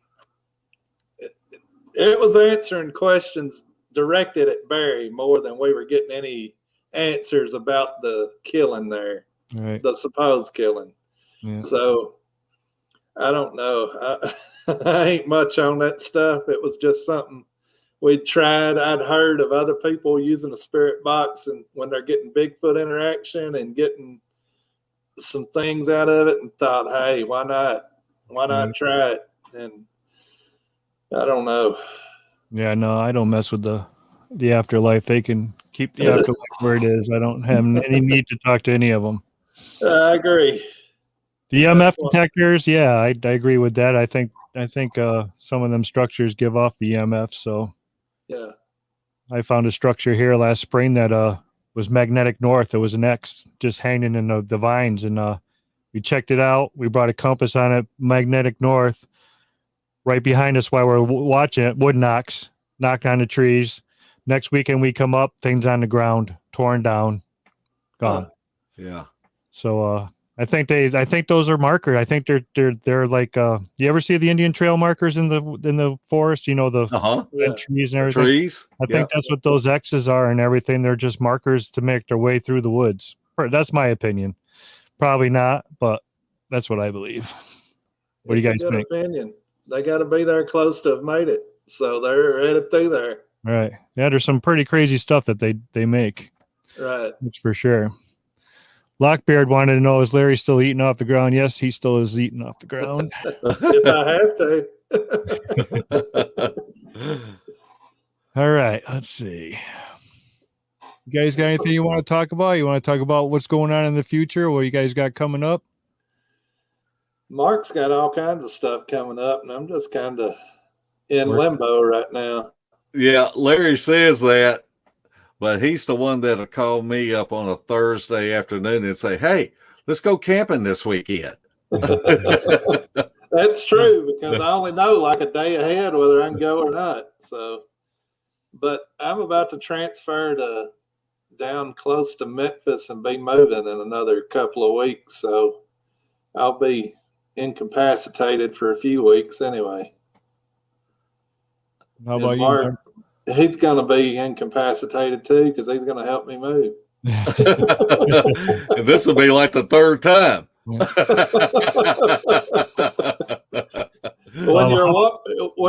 It was answering questions directed at Barry more than we were getting any answers about the killing there, the supposed killing. Yeah. So I don't know. I ain't much on that stuff. It was just something we tried. I'd heard of other people using a spirit box and when they're getting Bigfoot interaction and getting some things out of it, and thought, hey, why not? Why not try it? And I don't know. Yeah, no, I don't mess with the afterlife. They can keep the afterlife where it is. I don't have any need to talk to any of them. I agree. The EMF detectors, I agree with that. I think some of them structures give off the EMF. So I found a structure here last spring that was magnetic north. There was an X just hanging in the vines, and we checked it out. We brought a compass on it, magnetic north. Right behind us while we're watching it, wood knocked on the trees. Next weekend we come up, things on the ground, torn down, gone. Yeah. So I think those are markers. I think they're like you ever see the Indian Trail markers in the forest? The trees and everything. Trees. I think that's what those X's are and everything. They're just markers to make their way through the woods. That's my opinion. Probably not, but that's what I believe. What do you guys think? Opinion. They got to be there close to have made it, so they're headed through there. Right. Yeah, there's some pretty crazy stuff that they make. Right. That's for sure. Lockbeard wanted to know, is Larry still eating off the ground? Yes, he still is eating off the ground. If I have to. All right, let's see. You guys got anything you want to talk about? You want to talk about what's going on in the future? What you guys got coming up? Mark's got all kinds of stuff coming up, and I'm just kind of in limbo right now. Yeah, Larry says that, but he's the one that'll call me up on a Thursday afternoon and say, hey, let's go camping this weekend. That's true, because I only know like a day ahead whether I can go or not. So, but I'm about to transfer down close to Memphis and be moving in another couple of weeks. So I'll be incapacitated for a few weeks anyway. How about Mark, you? He's going to be incapacitated too because he's going to help me move. And this will be like the third time. When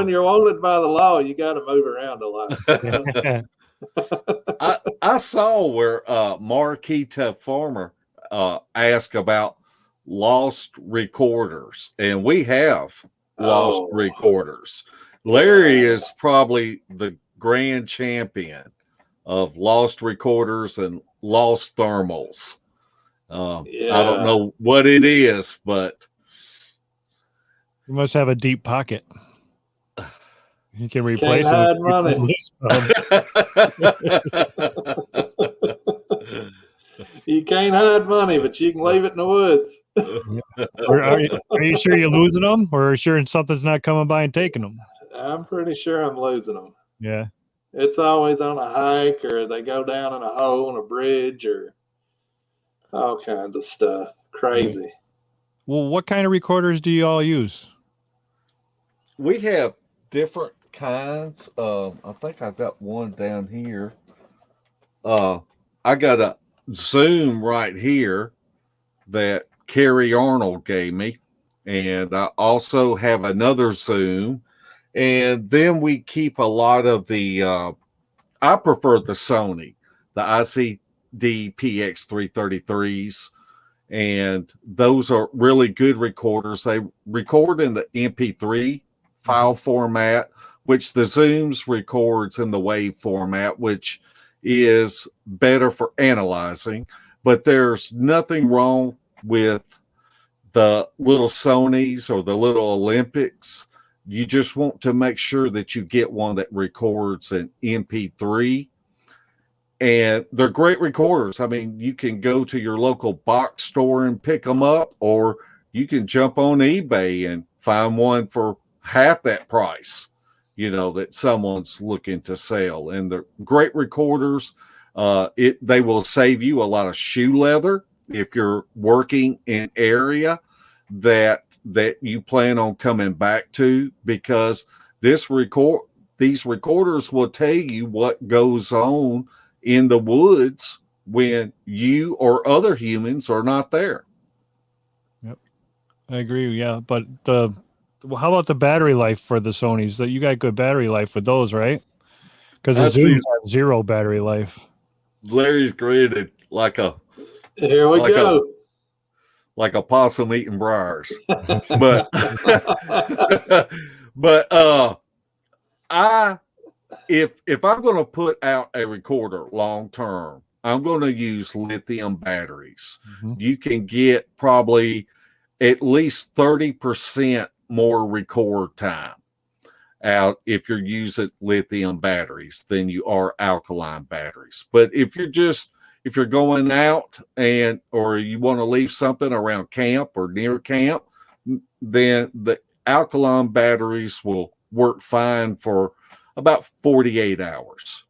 you're wanted by the law, you got to move around a lot. I saw where Marquita Farmer asked about lost recorders, and we have lost recorders. Larry is probably the grand champion of lost recorders and lost thermals. I don't know what it is, but you must have a deep pocket. You can replace Can't it. hide money. You can't hide money, but you can leave it in the woods. Are you sure you're losing them, or are you sure something's not coming by and taking them? I'm pretty sure I'm losing them. Yeah. It's always on a hike, or they go down in a hole on a bridge, or all kinds of stuff. Crazy. Well, what kind of recorders do you all use? We have different kinds. I think I've got one down here. I got a Zoom right here that Kerry Arnold gave me, and I also have another Zoom. And then we keep a lot of the. I prefer the Sony, the ICD PX333s, and those are really good recorders. They record in the MP3 file format, which the Zooms records in the WAV format, which is better for analyzing. But there's nothing wrong with the little Sonys or the little Olympics. You just want to make sure that you get one that records an MP3. And they're great recorders. I mean, you can go to your local box store and pick them up, or you can jump on eBay and find one for half that price, that someone's looking to sell. And they're great recorders. They will save you a lot of shoe leather if you're working in area that you plan on coming back to, because these recorders will tell you what goes on in the woods when you or other humans are not there. Yep, I agree. Yeah, but how about the battery life for the Sonys? That you got good battery life with those, right? Because the Zooms have 0 battery life. Larry's created like a possum eating briars. but if I'm going to put out a recorder long term, I'm going to use lithium batteries. Mm-hmm. You can get probably at least 30% more record time out if you're using lithium batteries than you are alkaline batteries. But if you're going out or you want to leave something around camp or near camp, then the alkaline batteries will work fine for about 48 hours.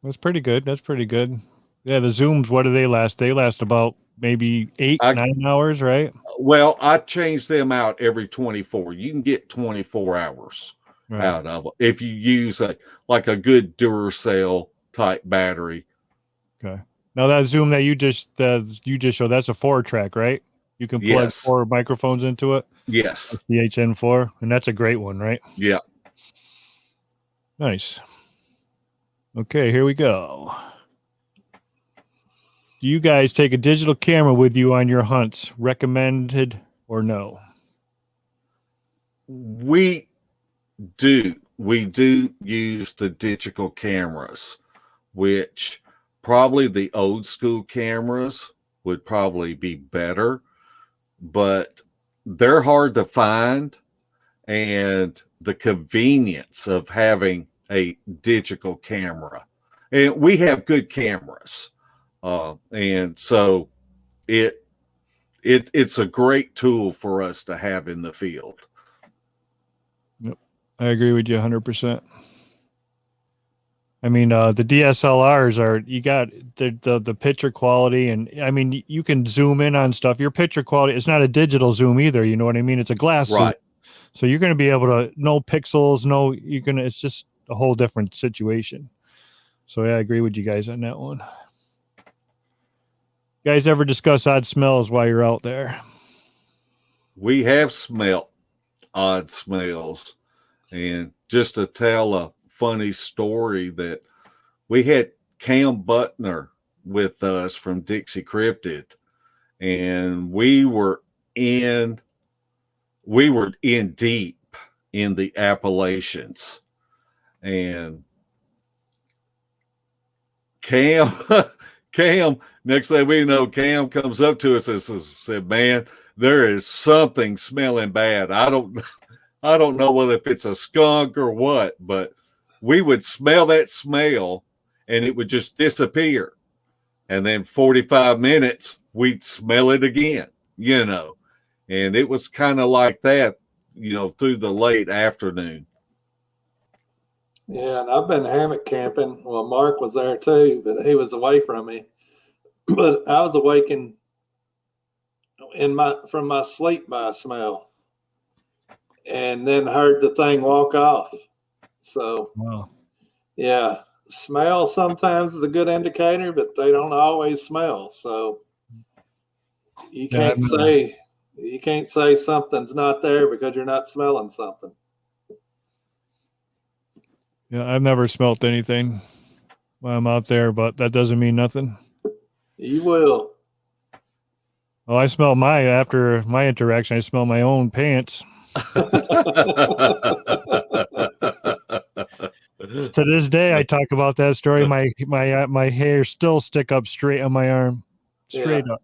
That's pretty good. Yeah, the Zooms, what do they last? They last about maybe 9 hours, right? Well, I change them out every 24. You can get 24 hours out of it if you use a good Duracell type battery. Okay. Now that Zoom that you just showed, that's a 4-track, right? You can plug 4 microphones into it. Yes. That's the HN4, and that's a great one, right? Yeah. Nice. Okay, here we go. Do you guys take a digital camera with you on your hunts? Recommended or no? We do. We do use the digital cameras, which probably the old school cameras would probably be better, but they're hard to find, and the convenience of having a digital camera, and we have good cameras, and so it's a great tool for us to have in the field. Yep, I agree with you 100%. I mean, the DSLRs you got the picture quality, and I mean, you can zoom in on stuff. Your picture quality, it's not a digital zoom either. You know what I mean? It's a glass zoom. So you're going to be able to, no pixels, it's just a whole different situation. So yeah, I agree with you guys on that one. You guys ever discuss odd smells while you're out there? We have smelt odd smells, and just to tell a funny story, that we had Cam Butner with us from Dixie Cryptid, and we were in deep in the Appalachians, and Cam next thing we know, Cam comes up to us and said, "Man, there is something smelling bad. I I don't know whether if it's a skunk or what, but we would smell that smell and it would just disappear. And then 45 minutes, we'd smell it again, and it was kind of like that, through the late afternoon. Yeah, and I've been hammock camping. Well, Mark was there too, but he was away from me. But I was awakened from my sleep by a smell, and then heard the thing walk off. So, Wow. Yeah, smell sometimes is a good indicator, but they don't always smell. So you can't say something's not there because you're not smelling something. Yeah, I've never smelt anything while I'm out there, but that doesn't mean nothing. You will. Well, I smell after my interaction, I smell my own pants. To this day, I talk about that story. My hair still stick up straight on my arm, straight up.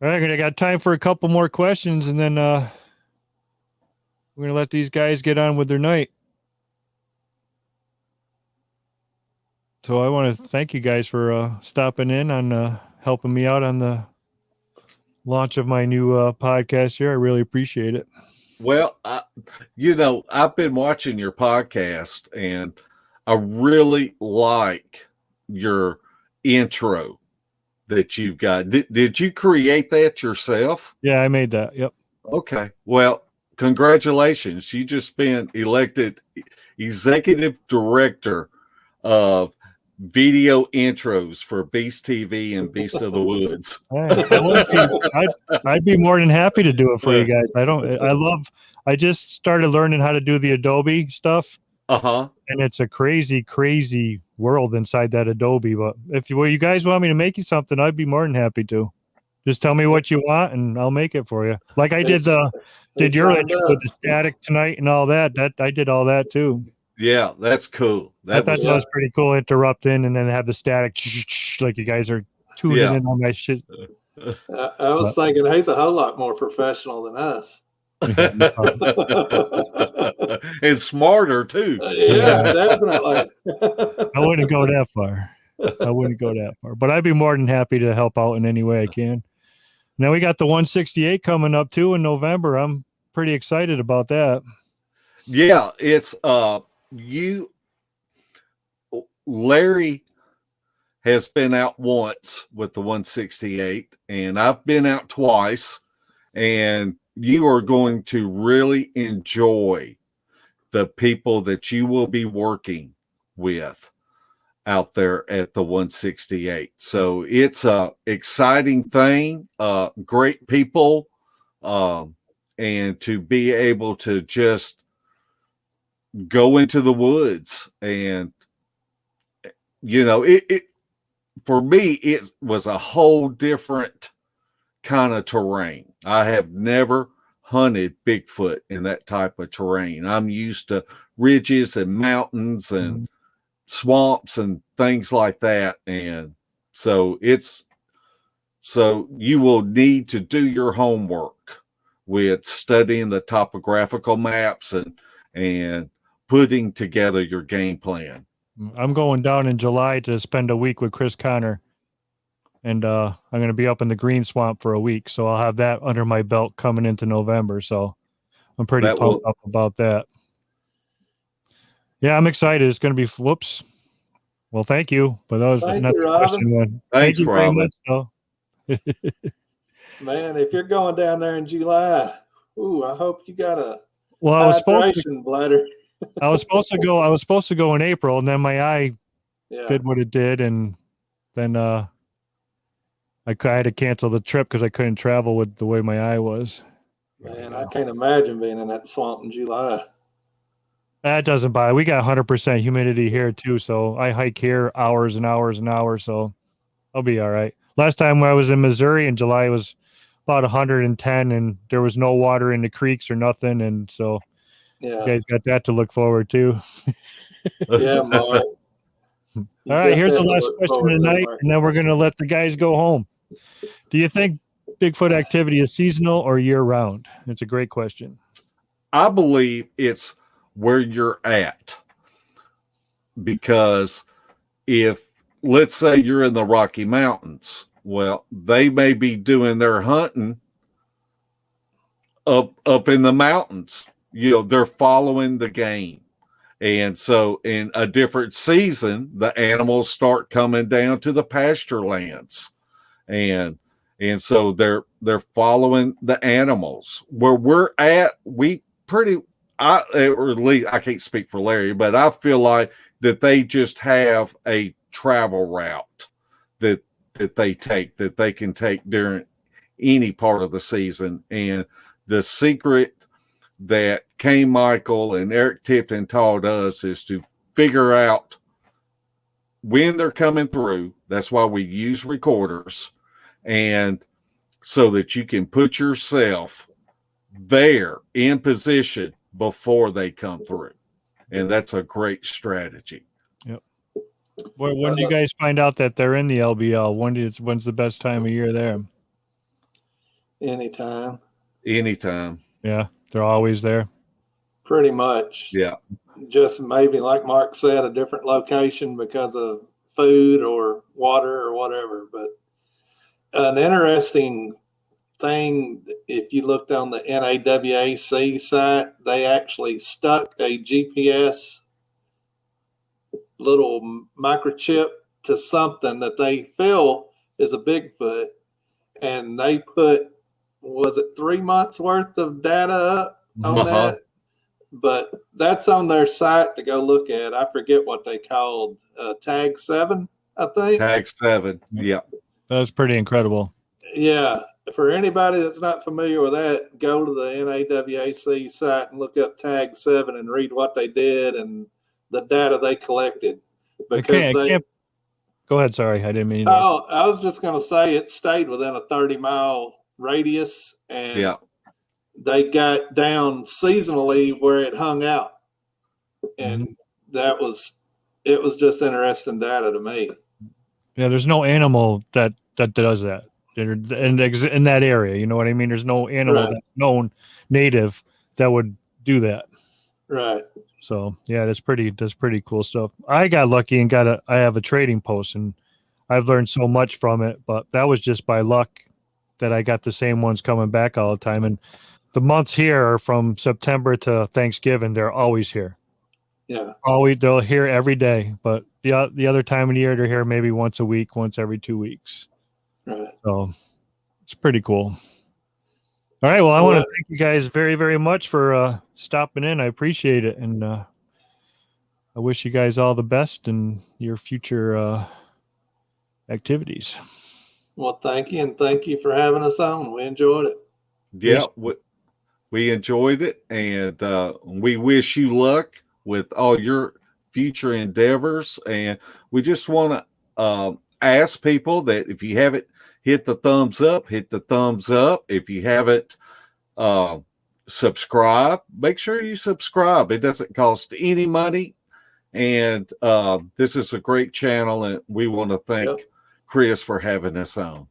All right, I got time for a couple more questions, and then we're gonna let these guys get on with their night. So I want to thank you guys for stopping in on helping me out on the launch of my new podcast here. I really appreciate it. Well, I've been watching your podcast, and I really like your intro that you've got. Did you create that yourself? Yeah, I made that. Yep. Okay. Well, congratulations. You just been elected executive director of video intros for Beast TV and Beast of the Woods. I'd be more than happy to do it for you guys. I just started learning how to do the Adobe stuff. Uh-huh. And it's a crazy, crazy world inside that Adobe. But if you guys want me to make you something, I'd be more than happy to. Just tell me what you want and I'll make it for you. Like I did your intro with the static tonight and all that. I did all that too. Yeah, that's cool. I thought that was pretty cool, interrupting and then have the static like you guys are tuning in on my shit. I was thinking he's a whole lot more professional than us. And smarter too. Yeah, definitely. I wouldn't go that far. But I'd be more than happy to help out in any way I can. Now we got the 168 coming up too in November. I'm pretty excited about that. Yeah, it's Larry has been out once with the 168, and I've been out twice, and you are going to really enjoy the people that you will be working with out there at the 168. So it's a exciting thing, great people, and to be able to just go into the woods. And it for me, it was a whole different kind of terrain. I have never hunted Bigfoot in that type of terrain. I'm used to ridges and mountains and swamps and things like that. And so you will need to do your homework with studying the topographical maps and putting together your game plan. I'm going down in July to spend a week with Chris Connor, and I'm going to be up in the Green Swamp for a week. So I'll have that under my belt coming into November. So I'm pretty pumped up about that. Yeah, I'm excited. It's going to be whoops. Well, thank you. But that was not the question one. Thanks, thank you Robin. very much, though. Man, if you're going down there in July, I hope you got a hydration bladder. I was supposed to go in April, and then my eye did what it did, and then I had to cancel the trip because I couldn't travel with the way my eye was. Man, I can't imagine being in that swamp in July. That doesn't bother. We got 100% humidity here too, so I hike here hours and hours and hours, so I'll be all right. Last time when I was in Missouri in July, it was about 110, and there was no water in the creeks or nothing, and so you guys got that to look forward to. Yeah, Mark. All right, here's the last question tonight, and then we're going to let the guys go home. Do you think Bigfoot activity is seasonal or year-round? It's a great question. I believe it's where you're at, because if, let's say, you're in the Rocky Mountains, well, they may be doing their hunting up in the mountains. They're following the game. And so in a different season, the animals start coming down to the pasture lands. And so they're following the animals. Where we're at, or at least I can't speak for Larry, but I feel like that they just have a travel route that they can take during any part of the season. And the secret that Kane Michael and Eric Tipton taught us is to figure out when they're coming through. That's why we use recorders, and so that you can put yourself there in position before they come through. And that's a great strategy. Yep. When do you guys find out that they're in the LBL? When's the best time of year there? Anytime. Yeah, they're always there. Pretty much. Yeah. Just maybe, like Mark said, a different location because of food or water or whatever. But an interesting thing, if you looked on the NAWAC site, they actually stuck a GPS little microchip to something that they feel is a Bigfoot. And they put, was it 3 months worth of data up on that? But that's on their site to go look at. I forget what they called, Tag 7, I think. Tag 7, yeah. That's pretty incredible. Yeah. For anybody that's not familiar with that, go to the NAWAC site and look up Tag 7 and read what they did and the data they collected. Because Go ahead. Sorry, I didn't mean to. Oh, I was just going to say it stayed within a 30-mile radius, and they got down seasonally where it hung out. And it was just interesting data to me. Yeah, there's no animal that does that in that area. You know what I mean? There's no animal that's known native that would do that. Right. So yeah, that's pretty cool stuff. I got lucky and I have a trading post, and I've learned so much from it, but that was just by luck that I got the same ones coming back all the time. And the months here are from September to Thanksgiving. They're always here. Yeah. They're here every day, but the other time of the year, they're here maybe once a week, once every 2 weeks. Right. So it's pretty cool. All right. Well, I want to thank you guys very, very much for stopping in. I appreciate it. And I wish you guys all the best in your future activities. Well, thank you. And thank you for having us on. We enjoyed it. Yeah, we enjoyed it. And we wish you luck with all your future endeavors. And we just want to ask people that if you haven't hit the thumbs up, hit the thumbs up. If you haven't subscribed, make sure you subscribe. It doesn't cost any money. And this is a great channel. And we want to thank Chris for having us on.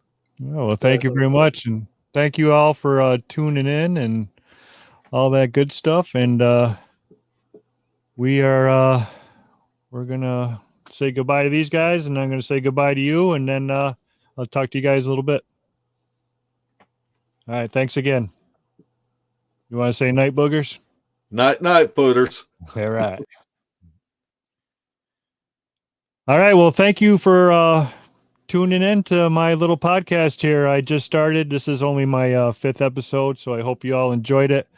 Oh, well, thank you very much. And thank you all for tuning in and all that good stuff. And we're going to say goodbye to these guys, and I'm going to say goodbye to you. And then I'll talk to you guys a little bit. All right. Thanks again. You want to say night, boogers? Night, footers. All right. All right. Well, thank you for tuning in to my little podcast here. I just started. This is only my 5th episode, so I hope you all enjoyed it.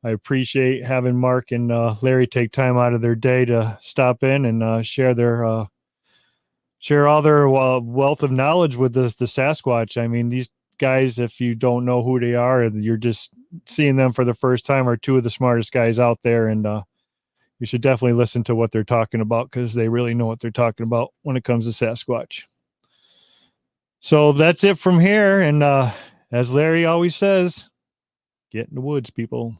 I appreciate having Mark and Larry take time out of their day to stop in and share all their wealth of knowledge with the Sasquatch. I mean, these guys, if you don't know who they are, you're just seeing them for the first time, are two of the smartest guys out there. And you should definitely listen to what they're talking about, because they really know what they're talking about when it comes to Sasquatch. So that's it from here. And as Larry always says, get in the woods, people.